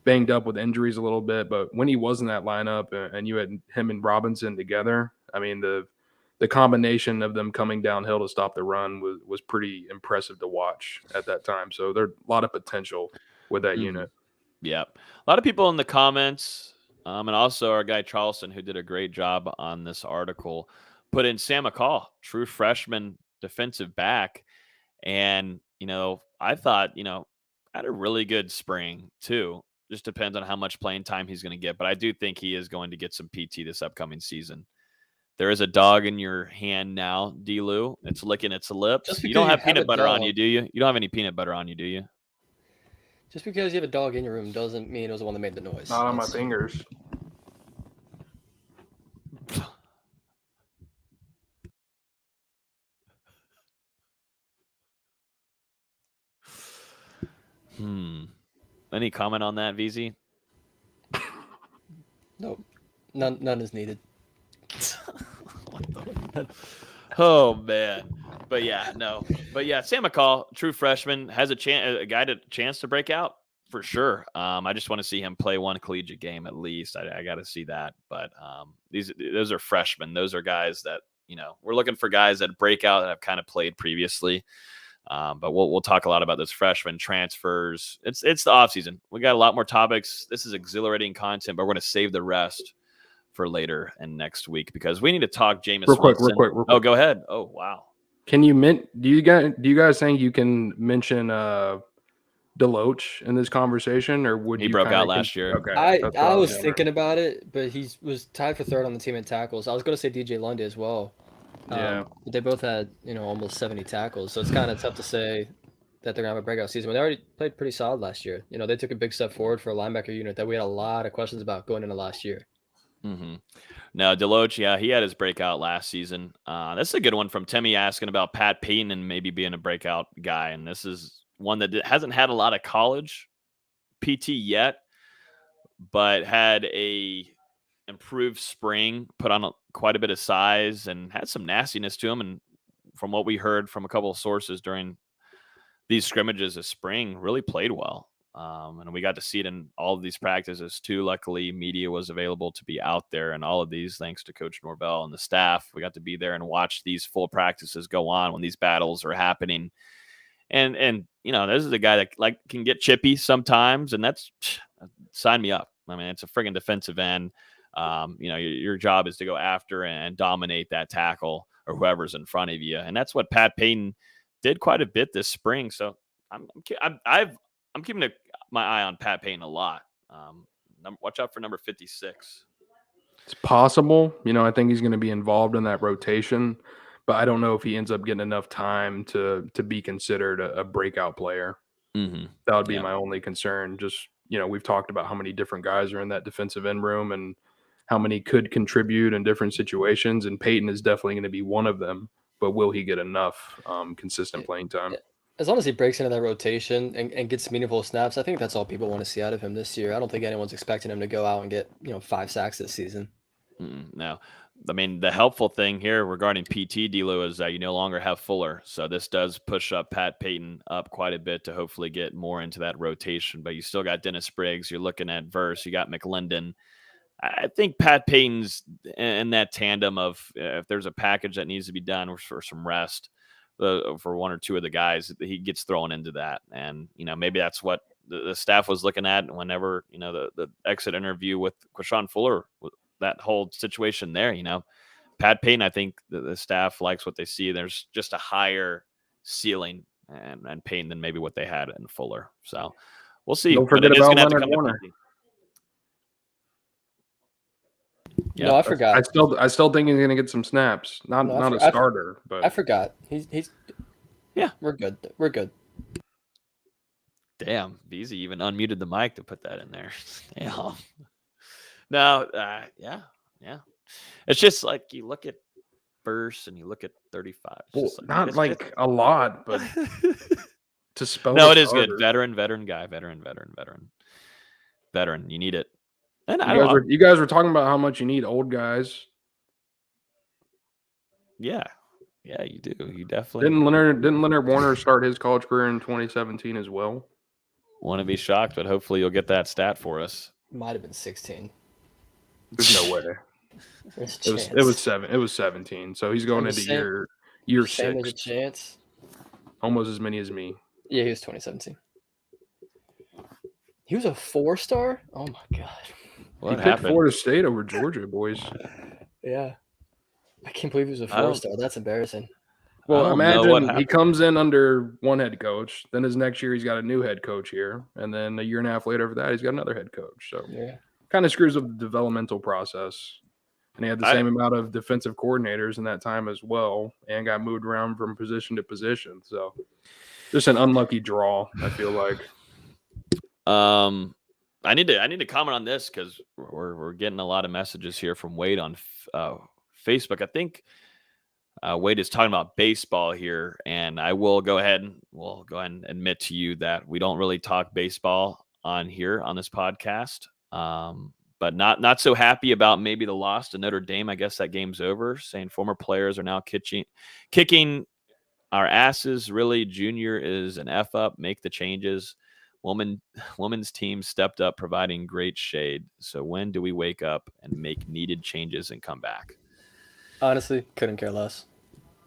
banged up with injuries a little bit, but when he was in that lineup and you had him and Robinson together, the combination of them coming downhill to stop the run was pretty impressive to watch at that time. So there's a lot of potential with that unit. Yeah. A lot of people in the comments, and also our guy Charleston, who did a great job on this article, put in Sam McCall, true freshman defensive back. And, I thought, had a really good spring too. Just depends on how much playing time he's going to get. But I do think he is going to get some PT this upcoming season. There is a dog in your hand now, D-Lou. It's licking its lips. You don't have peanut butter on you, do you? You don't have any peanut butter on you, do you? Just because you have a dog in your room doesn't mean it was the one that made the noise. Not on my fingers. Any comment on that, VZ? Nope. None is needed. Oh man. But yeah, Sam McCall, true freshman, has a chance to break out. for sure. I just want to see him play one collegiate game at least. I got to see that. But those are freshmen. Those are guys that, we're looking for guys that break out that have kind of played previously. But we'll talk a lot about those freshman transfers. It's the offseason. We got a lot more topics. This is exhilarating content, but we're going to save the rest for later and next week because we need to talk Jameis Winston. Real quick. Oh, go ahead. Oh, wow. Can you do you guys think you can mention Deloach in this conversation, or would he broke out last year? Okay, I was thinking about it, but he was tied for third on the team in tackles. I was going to say DJ Lundy as well. Yeah, but they both had almost 70 tackles, so it's kind of tough to say that they're gonna have a breakout season. But they already played pretty solid last year. They took a big step forward for a linebacker unit that we had a lot of questions about going into last year. Mm-hmm. Now, Deloach, yeah, he had his breakout last season. That's a good one from Timmy asking about Pat Payton and maybe being a breakout guy. And this is one that hasn't had a lot of college PT yet, but had a improved spring, put on quite a bit of size, and had some nastiness to him. And from what we heard from a couple of sources during these scrimmages this spring, really played well. And we got to see it in all of these practices too. Luckily, media was available to be out there, and all of these, thanks to Coach Norvell and the staff, we got to be there and watch these full practices go on when these battles are happening. And this is a guy that can get chippy sometimes, and that's sign me up. I mean, it's a friggin' defensive end. Your job is to go after and dominate that tackle or whoever's in front of you, and that's what Pat Payton did quite a bit this spring. So I'm keeping my eye on Pat Payton a lot. Watch out for number 56. It's possible. I think he's going to be involved in that rotation, but I don't know if he ends up getting enough time to be considered a breakout player. Mm-hmm. That would be my only concern. Just, we've talked about how many different guys are in that defensive end room and how many could contribute in different situations, and Payton is definitely going to be one of them, but will he get enough consistent playing time? As long as he breaks into that rotation and gets meaningful snaps, I think that's all people want to see out of him this year. I don't think anyone's expecting him to go out and get 5 sacks this season. No. I mean, the helpful thing here regarding PT, D-Lo, is that you no longer have Fuller. So this does push up Pat Payton up quite a bit to hopefully get more into that rotation. But you still got Dennis Briggs. You're looking at Verse. You got McLendon. I think Pat Payton's in that tandem of if there's a package that needs to be done for some rest for one or two of the guys, he gets thrown into that. And, maybe that's what the staff was looking at whenever, the exit interview with Quashon Fuller, that whole situation there, Pat Payton, I think the staff likes what they see. There's just a higher ceiling and Payton than maybe what they had in Fuller. So we'll see. Don't forget about Leonard Warner. Yeah, no, I forgot. I still think he's going to get some snaps. Not a starter, but I forgot. He's yeah. We're good. Damn, Beezy even unmuted the mic to put that in there. Damn. No, yeah. It's just like you look at Burst and you look at 35. Well, not like a lot, but to spell. No, it is good. Veteran guy. Veteran. You need it. And you guys were talking about how much you need old guys. Yeah, you do. You definitely didn't Leonard Warner start his college career in 2017 as well? Want to be shocked, but hopefully you'll get that stat for us. Might have been 16. There's no way. It was 17. So he's going into year 6. There's a chance. Almost as many as me. Yeah, he was 2017. He was a 4-star? Oh my god. What happened? Picked Florida State over Georgia, boys. Yeah. I can't believe he was a 4-star. That's embarrassing. Well, imagine he comes in under one head coach. Then his next year, he's got a new head coach here. And then a year and a half later after that, he's got another head coach. So kind of screws up the developmental process. And he had the same amount of defensive coordinators in that time as well and got moved around from position to position. So just an unlucky draw, I feel like. I need to comment on this because we're getting a lot of messages here from Wade on Facebook. I think Wade is talking about baseball here, and I will go ahead and admit to you that we don't really talk baseball on here on this podcast. But not so happy about maybe the loss to Notre Dame. I guess that game's over. Saying former players are now kicking our asses. Really, Junior is an F up. Make the changes. Women's team stepped up, providing great shade. So when do we wake up and make needed changes and come back? Honestly, couldn't care less.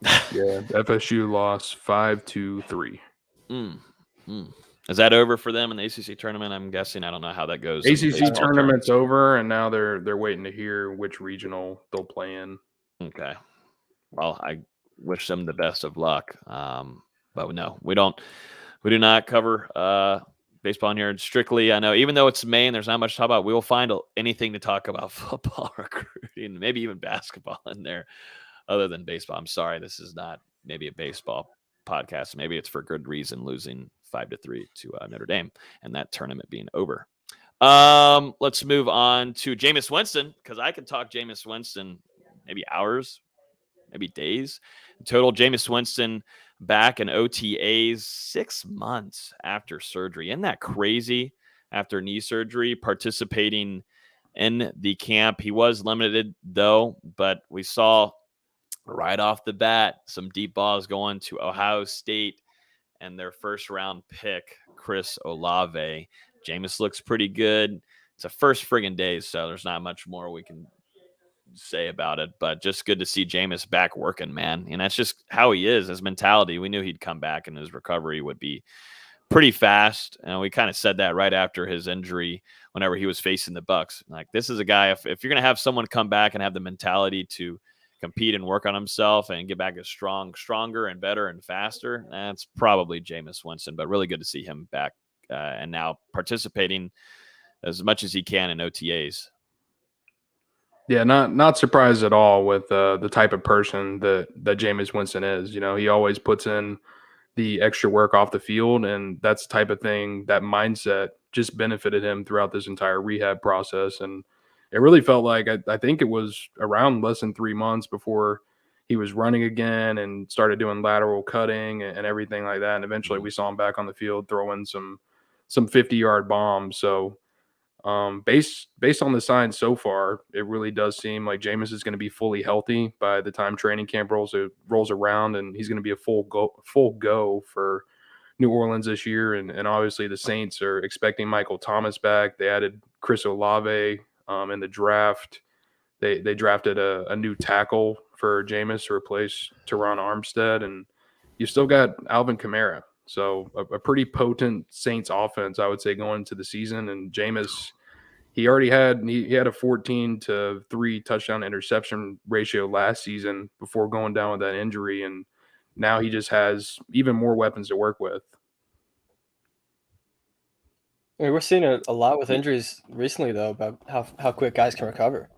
Yeah, FSU lost 5-3. Is that over for them in the ACC tournament? I'm guessing. I don't know how that goes. in ACC baseball tournament's tournaments. over, and now they're waiting to hear which regional they'll play in. Okay. Well, I wish them the best of luck. But no, we do not cover baseball in here. Strictly, I know, even though it's May and there's not much to talk about, we will find anything to talk about football, recruiting, maybe even basketball in there other than baseball. I'm sorry, this is not maybe a baseball podcast. Maybe it's for good reason, losing 5-3 to Notre Dame and that tournament being over. Let's move on to Jameis Winston, because I can talk Jameis Winston maybe hours, maybe days. Total, Jameis Winston back in OTAs 6 months after surgery. Isn't that crazy? After knee surgery, participating in the camp. He was limited, though, but we saw right off the bat some deep balls going to Ohio State and their first-round pick, Chris Olave. Jameis looks pretty good. It's a first friggin' day, so there's not much more we can say about it, but just good to see Jameis back working, man. And that's just how he is, his mentality. We knew he'd come back and his recovery would be pretty fast. And we kind of said that right after his injury, whenever he was facing the Bucks. Like, this is a guy, if you're going to have someone come back and have the mentality to compete and work on himself and get back as stronger and better and faster, that's probably Jameis Winston. But really good to see him back and now participating as much as he can in OTAs. Yeah, not surprised at all with the type of person that Jameis Winston is. You know, he always puts in the extra work off the field, and that's the type of thing, that mindset just benefited him throughout this entire rehab process. And it really felt like, I think it was around less than 3 months before he was running again and started doing lateral cutting and everything like that. And eventually we saw him back on the field throwing some 50-yard bombs. So based on the signs so far, it really does seem like Jameis is going to be fully healthy by the time training camp rolls around, and he's going to be a full go for New Orleans this year. And obviously the Saints are expecting Michael Thomas back. They added Chris Olave in the draft. They drafted a new tackle for Jameis to replace Teron Armstead, and you still got Alvin Kamara. So a pretty potent Saints offense, I would say, going into the season. And Jameis, he already had a 14-3 touchdown interception ratio last season before going down with that injury, and now he just has even more weapons to work with. I mean, we're seeing a lot with injuries recently, though, about how quick guys can recover.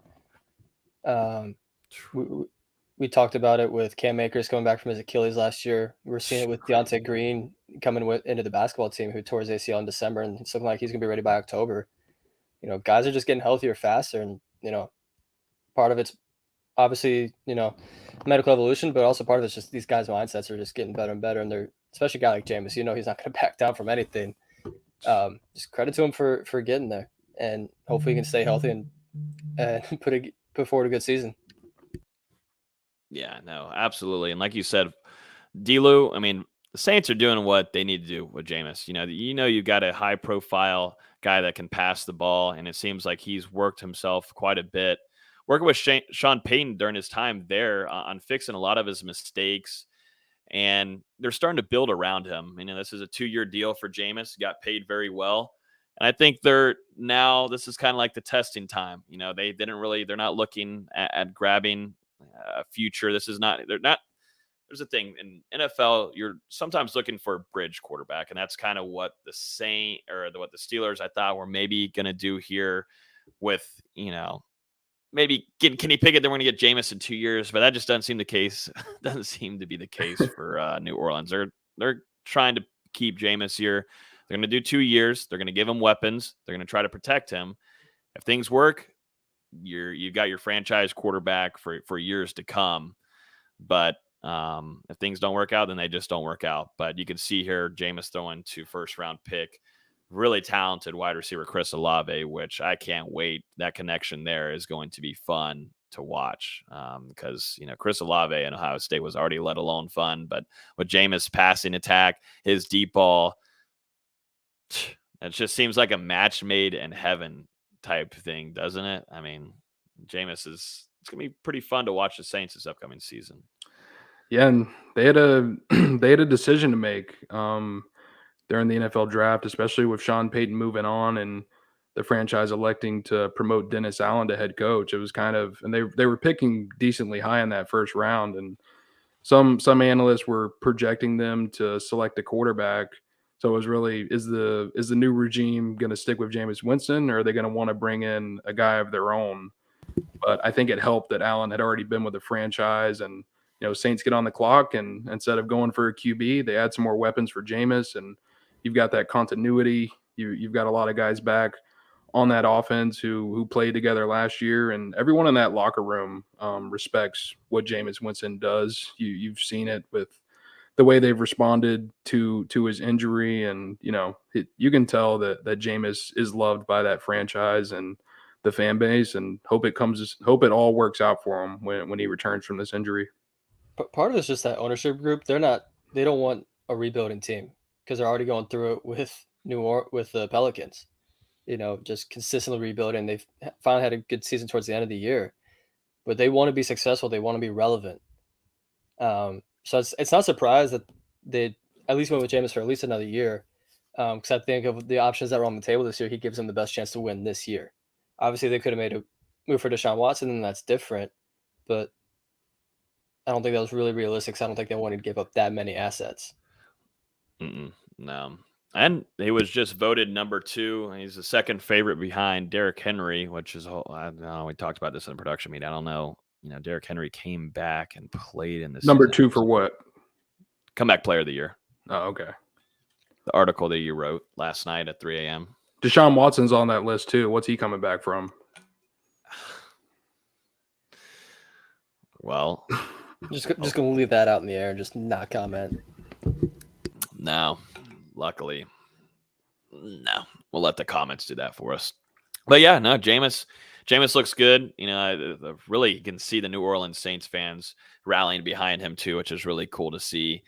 We talked about it with Cam Akers coming back from his Achilles last year. We're seeing it with Deontay Green coming into the basketball team, who tore his ACL in December, and it's looking like he's going to be ready by October. You know, guys are just getting healthier faster, and, you know, part of it's obviously, you know, medical evolution, but also part of it's just these guys' mindsets are just getting better and better, and they're, especially a guy like Jameis, you know, he's not going to back down from anything. Just credit to him for getting there, and hopefully he can stay healthy and put forward a good season. Yeah, no, absolutely. And like you said, D-Lou, I mean, the Saints are doing what they need to do with Jameis. You know, you've got a high-profile guy that can pass the ball, and it seems like he's worked himself quite a bit, working with Sean Payton during his time there on fixing a lot of his mistakes, and they're starting to build around him. You know, this is a 2-year deal for Jameis. He got paid very well. And I think this is kind of like the testing time. You know, they're not looking at grabbing a future. There's a thing in NFL, you're sometimes looking for a bridge quarterback, and that's kind of what the Steelers, I thought, were maybe going to do here with, you know, maybe Kenny Pickett. They're going to get Jameis in 2 years, but that just doesn't seem the case. Doesn't seem to be the case for New Orleans. They're trying to keep Jameis here. They're going to do 2 years. They're going to give him weapons. They're going to try to protect him. If things work, you've got your franchise quarterback for years to come. But if things don't work out, then they just don't work out. But you can see here Jameis throwing to first-round pick, really talented wide receiver Chris Olave, which I can't wait. That connection there is going to be fun to watch because, you know, Chris Olave in Ohio State was already let alone fun. But with Jameis passing attack, his deep ball, It just seems like a match made in heaven type thing, doesn't it? I mean, Jameis it's gonna be pretty fun to watch the Saints this upcoming season. Yeah, and they had a they had a decision to make during the NFL draft, especially with Sean Payton moving on and the franchise electing to promote Dennis Allen to head coach. It was kind of, and they were picking decently high in that first round, and some analysts were projecting them to select a quarterback. So it was really, is the new regime going to stick with Jameis Winston, or are they going to want to bring in a guy of their own? But I think it helped that Allen had already been with the franchise, and Saints get on the clock, and instead of going for a QB, they add some more weapons for Jameis, and you've got that continuity. You've got a lot of guys back on that offense who played together last year, and everyone in that locker room respects what Jameis Winston does. You've seen it with the way they've responded to his injury, and you can tell that Jameis is loved by that franchise and the fan base, and hope it all works out for him when he returns from this injury. But part of it's just that ownership group. They don't want a rebuilding team because they're already going through it with the Pelicans. Just consistently rebuilding. They've finally had a good season towards the end of the year, but they want to be successful. They want to be relevant. So it's not surprised that they at least went with Jameis for at least another year. Because I think of the options that were on the table this year, he gives them the best chance to win this year. Obviously, they could have made a move for Deshaun Watson, and that's different. But I don't think that was really realistic. So I don't think they wanted to give up that many assets. No. And he was just voted number 2. He's the second favorite behind Derrick Henry, which is, I don't know, we talked about this in the production meeting. I don't know. Derrick Henry came back and played in this. Number 2 for what? Comeback player of the year. Oh, okay. The article that you wrote last night at 3 a.m. Deshaun Watson's on that list too. What's he coming back from? Well, just gonna leave that out in the air and just not comment. No, luckily, no. We'll let the comments do that for us. But yeah, no, Jameis looks good. Really, you can see the New Orleans Saints fans rallying behind him too, which is really cool to see.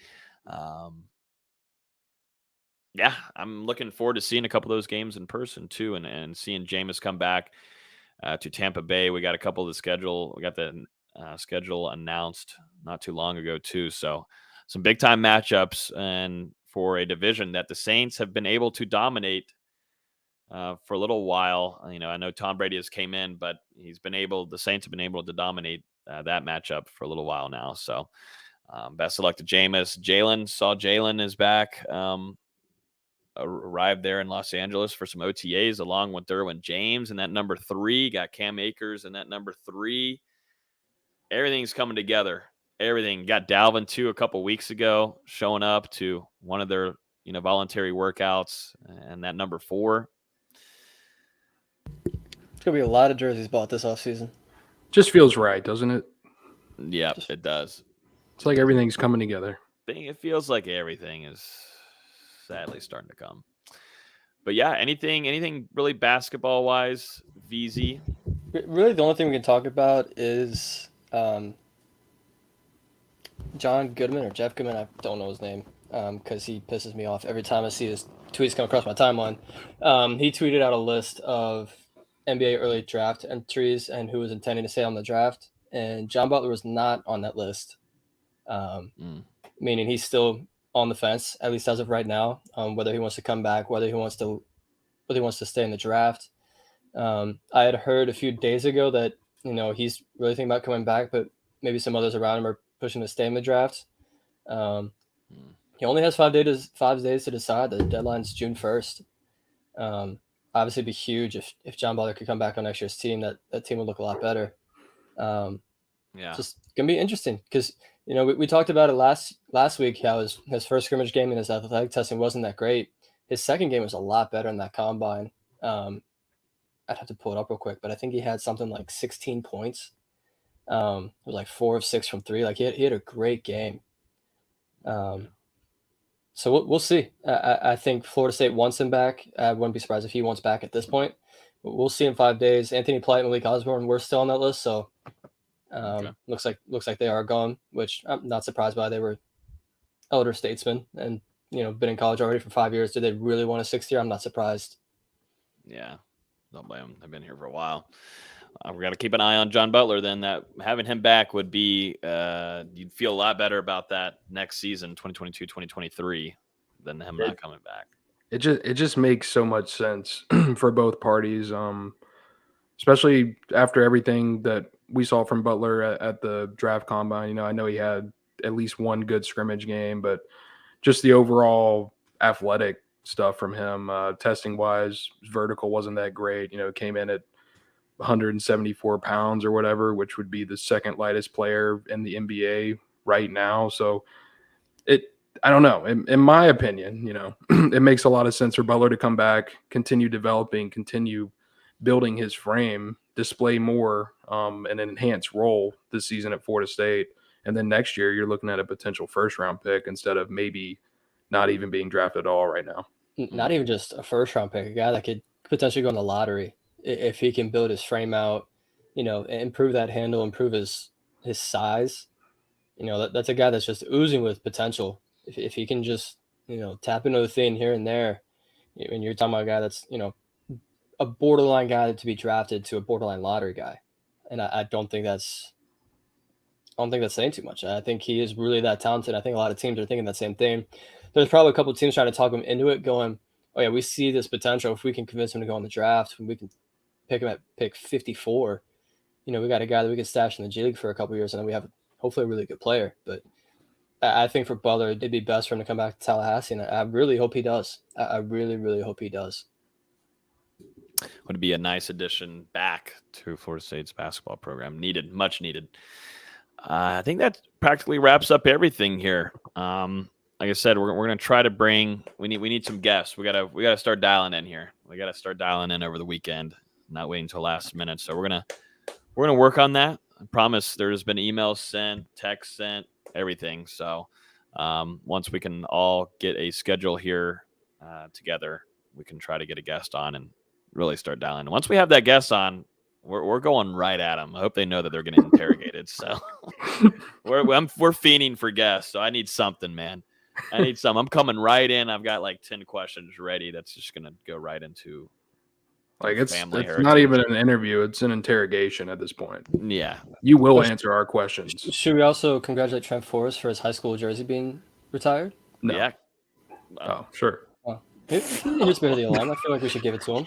Yeah, I'm looking forward to seeing a couple of those games in person too, and seeing Jameis come back to Tampa Bay. We got a couple of the schedule. We got the schedule announced not too long ago too. So some big time matchups, and for a division that the Saints have been able to dominate for a little while. I know Tom Brady has came in, but the Saints have been able to dominate that matchup for a little while now. So best of luck to Jameis. Jalen is back. Arrived there in Los Angeles for some OTAs along with Derwin James, and that number 3 got Cam Akers, and that number 3. Everything's coming together. Everything. Got Dalvin too a couple weeks ago, showing up to one of their voluntary workouts, and that number 4. It's gonna be a lot of jerseys bought this offseason. Just feels right, doesn't it? Yeah, it does. It's like everything's coming together. It feels like everything is sadly starting to come. But yeah, anything really basketball wise, VZ? Really, the only thing we can talk about is John Goodman or Jeff Goodman. I don't know his name because he pisses me off every time I see his tweets come across my timeline. He tweeted out a list of NBA early draft entries and who was intending to stay on the draft, and John Butler was not on that list, meaning he's still on the fence, at least as of right now, whether he wants to come back, whether he wants to stay in the draft. I had heard a few days ago that he's really thinking about coming back, but maybe some others around him are pushing to stay in the draft. He only has 5 days to decide. The deadline's June 1st. Obviously, it'd be huge if John Butler could come back on next year's team. That team would look a lot better. Just gonna be interesting because we talked about it last week how his first scrimmage game and his athletic testing wasn't that great. His second game was a lot better in that combine. I'd have to pull it up real quick, but I think he had something like 16 points. It was like 4 of 6 from 3. Like he had a great game. So we'll see. I think Florida State wants him back. I wouldn't be surprised if he wants back at this point. We'll see in 5 days. Anthony Polite and Malik Osborne, we're still on that list, so looks like they are gone, which I'm not surprised by. They were elder statesmen, and been in college already for 5 years. Do they really want a sixth year? I'm not surprised. Yeah, don't blame them. They've been here for a while. We've got to keep an eye on John Butler. Then that having him back would be you'd feel a lot better about that next season, 2022, 2023, than him not coming back. It just makes so much sense for both parties, especially after everything that we saw from Butler at the draft combine. I know he had at least one good scrimmage game, but just the overall athletic stuff from him, testing wise, vertical wasn't that great. Came in at 174 pounds or whatever, which would be the second lightest player in the NBA right now. So I don't know. In my opinion, it makes a lot of sense for Butler to come back, continue developing, continue building his frame, display more an enhanced role this season at Florida State. And then next year, you're looking at a potential first-round pick instead of maybe not even being drafted at all right now. Not even just a first-round pick, a guy that could potentially go in the lottery if he can build his frame out, improve that handle, improve his size. That's a guy that's just oozing with potential. If he can just, tap into the thing here and there, and you're talking about a guy that's, a borderline guy to be drafted to a borderline lottery guy. And I don't think that's saying too much. I think he is really that talented. I think a lot of teams are thinking that same thing. There's probably a couple of teams trying to talk him into it, going, oh yeah, we see this potential. If we can convince him to go in the draft, we can pick him at pick 54. We got a guy that we can stash in the G League for a couple of years, and then we have hopefully a really good player. But I think for Butler, it'd be best for him to come back to Tallahassee, and I really hope he does. I really, really hope he does. Would be a nice addition back to Florida State's basketball program. Much needed. I think that practically wraps up everything here. Like I said, we're gonna try to bring. We need some guests. We gotta start dialing in here. We gotta start dialing in over the weekend, not waiting until last minute. So we're gonna work on that. I promise. There's been emails sent, texts sent, everything. So once we can all get a schedule here together, we can try to get a guest on and really start dialing. Once we have that guest on, we're going right at them. I hope they know that they're getting interrogated. So we're fiending for guests. So I need something, man. I need some. I'm coming right in. I've got like 10 questions ready. That's just gonna go right into it's not even an interview. It's an interrogation at this point. Yeah, you will answer our questions. Should we also congratulate Trent Forrest for his high school jersey being retired? No. Yeah. Oh, sure. He just made the alarm. I feel like we should give it to him.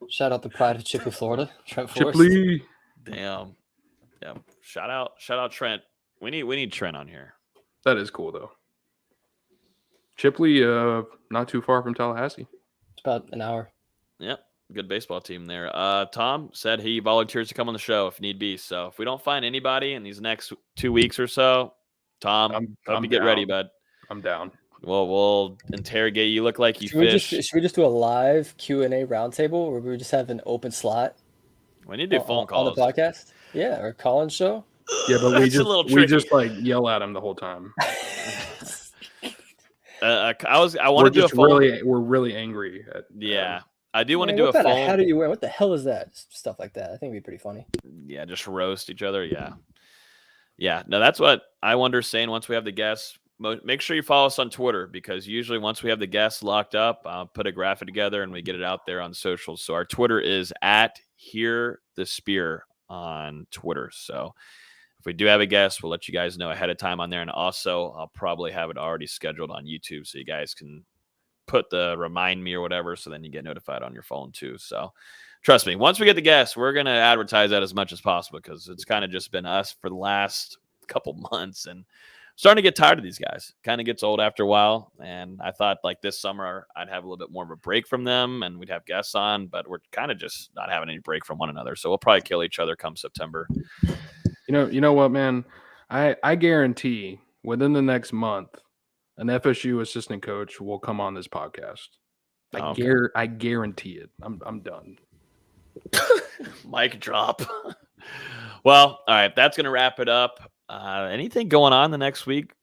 Shout out the pride of Chipley, Florida. Trent Forrest. Chipley. Damn. Yeah. Shout out Trent. We need Trent on here. That is cool though. Chipley, not too far from Tallahassee. It's about an hour. Yep. Good baseball team there. Tom said he volunteers to come on the show if need be. So if we don't find anybody in these next 2 weeks or so, Tom, hope you get ready, bud. I'm down. Well, we'll interrogate you. Look like you should we just do a live Q&A roundtable where we just have an open slot? We need to do phone calls on the podcast. Yeah, or call-in show. Yeah, but we just like yell at him the whole time. Want to do a phone. We're really angry. I do want to do a phone. How do you wear? What the hell is that? Stuff like that. I think it'd be pretty funny. Yeah, just roast each other. Yeah. No, that's what I wonder. Saying once we have the guests, make sure you follow us on Twitter, because usually once we have the guests locked up, I'll put a graphic together and we get it out there on socials. So our Twitter is @HearTheSpear on Twitter. So if we do have a guest, we'll let you guys know ahead of time on there. And also, I'll probably have it already scheduled on YouTube so you guys can put the remind me or whatever, so then you get notified on your phone too. So trust me, once we get the guests, we're going to advertise that as much as possible, because it's kind of just been us for the last couple months and starting to get tired of these guys. Kind of gets old after a while. And I thought like this summer I'd have a little bit more of a break from them and we'd have guests on, but we're kind of just not having any break from one another. So we'll probably kill each other come September. You know what, man? I guarantee within the next month, an FSU assistant coach will come on this podcast. I guarantee it. I'm done. Mic drop. Well, all right. That's going to wrap it up. Anything going on the next week,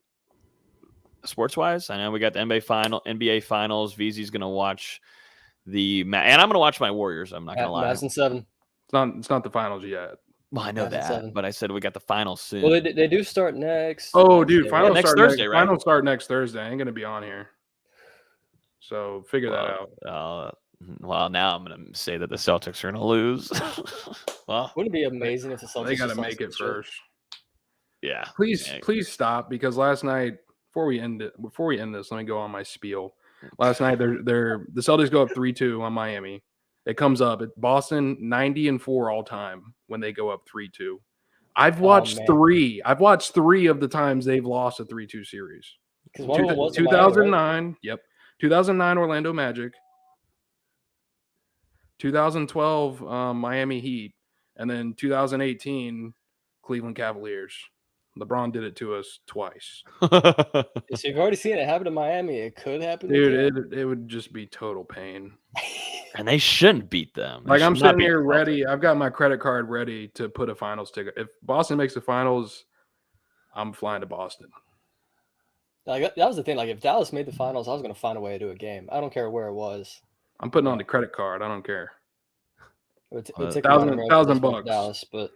sports-wise? I know we got the NBA Finals. VZ's going to watch and I'm going to watch my Warriors. I'm not going to lie. Madison 7. It's not the finals yet. Well, I know 9 and that, 7. but I said we got the finals soon. Well, they do start next. Oh, dude, Wednesday, finals next start Thursday, right? Finals start next Thursday. I ain't gonna be on here, so figure that out. Well, now I'm going to say that the Celtics are going to lose. Well, Wouldn't it be amazing if the Celtics They got to just make lost it this shit? first. yeah. Please stop, because last night, before we end this, let me go on my spiel. Last night, the Celtics go up 3-2 on Miami. It comes up at Boston 90-4 all time when they go up 3-2. I've watched man. three. I've watched 3 of the times they've lost a 3-2 series. Because one of them was 2009. Miami, right? Yep. 2009 Orlando Magic. 2012 Miami Heat, and then 2018 Cleveland Cavaliers. LeBron did it to us twice. So you've already seen it happen to Miami. It could happen with you. Dude, it would just be total pain. And they shouldn't beat them. They Like, I'm should not sitting beat here the ready. I've got my credit card ready to put a finals ticket. If Boston makes the finals, I'm flying to Boston. Like, that was the thing. Like, if Dallas made the finals, I was going to find a way to do a game. I don't care where it was. I'm putting on the credit card. I don't care. It would take a lot of $1,000 for bucks. Dallas, but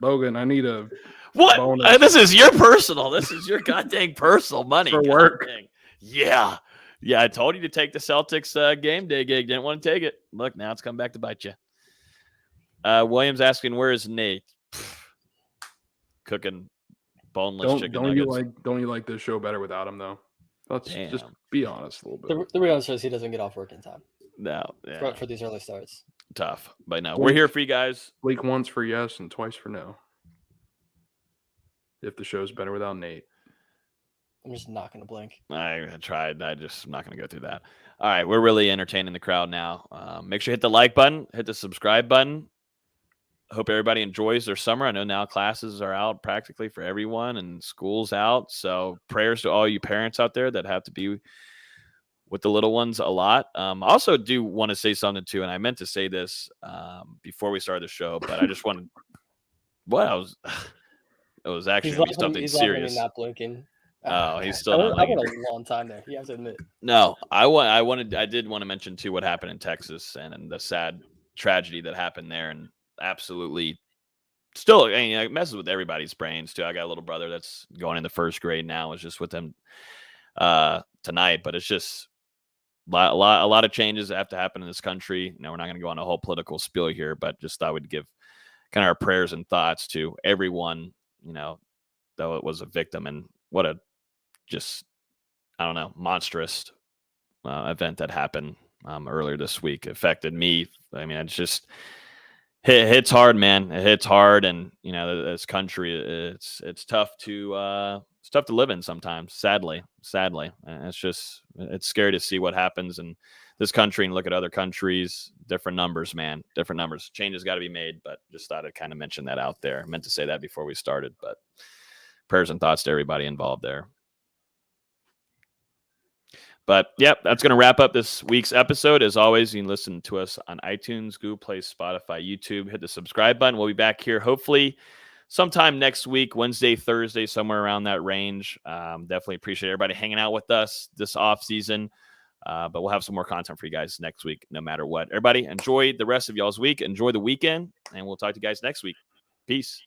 Logan, I need a What? bonus. This is your personal. This is your goddamn personal money. For work. Goddamn. Yeah. Yeah, I told you to take the Celtics game day gig. Didn't want to take it. Look, now it's come back to bite you. Williams asking, where is Nate? Cooking boneless chicken nuggets. Don't you like this show better without him, though? Let's just be honest a little bit. the real answer is he doesn't get off work in time. No. Yeah. For these early starts. Tough. But no, we're here for you guys. Blink once for yes and twice for no. If the show's better without Nate. I'm just not going to blink. I tried. I'm not going to go through that. All right. We're really entertaining the crowd now. Make sure you hit the like button, hit the subscribe button. Hope everybody enjoys their summer. I know now classes are out practically for everyone and school's out. So prayers to all you parents out there that have to be with the little ones a lot. I also do want to say something too, and I meant to say this before we started the show, but I just wanted it was actually going to be something serious. Not blinking. Oh, he's still not I went a long time there. You have to admit. No, I did want to mention too what happened in Texas and the sad tragedy that happened there, and absolutely still, it messes with everybody's brains too. I got a little brother that's going into first grade now. I was just with him tonight, but it's just a lot of changes that have to happen in this country. We're not going to go on a whole political spiel here, but just thought we'd give kind of our prayers and thoughts to everyone, though it was a victim, and what a just, I don't know, monstrous event that happened earlier this week. It affected me. I mean, it's just it hits hard, man. It hits hard, and this country, it's tough to live in sometimes. Sadly, and it's scary to see what happens in this country and look at other countries. Different numbers, man. Different numbers. Changes got to be made, but just thought I'd kind of mention that out there. I meant to say that before we started, but prayers and thoughts to everybody involved there. But yep, that's going to wrap up this week's episode. As always, you can listen to us on iTunes, Google Play, Spotify, YouTube. Hit the subscribe button. We'll be back here hopefully sometime next week, Wednesday, Thursday, somewhere around that range. Definitely appreciate everybody hanging out with us this off season. But we'll have some more content for you guys next week, no matter what. Everybody, enjoy the rest of y'all's week. Enjoy the weekend, and we'll talk to you guys next week. Peace.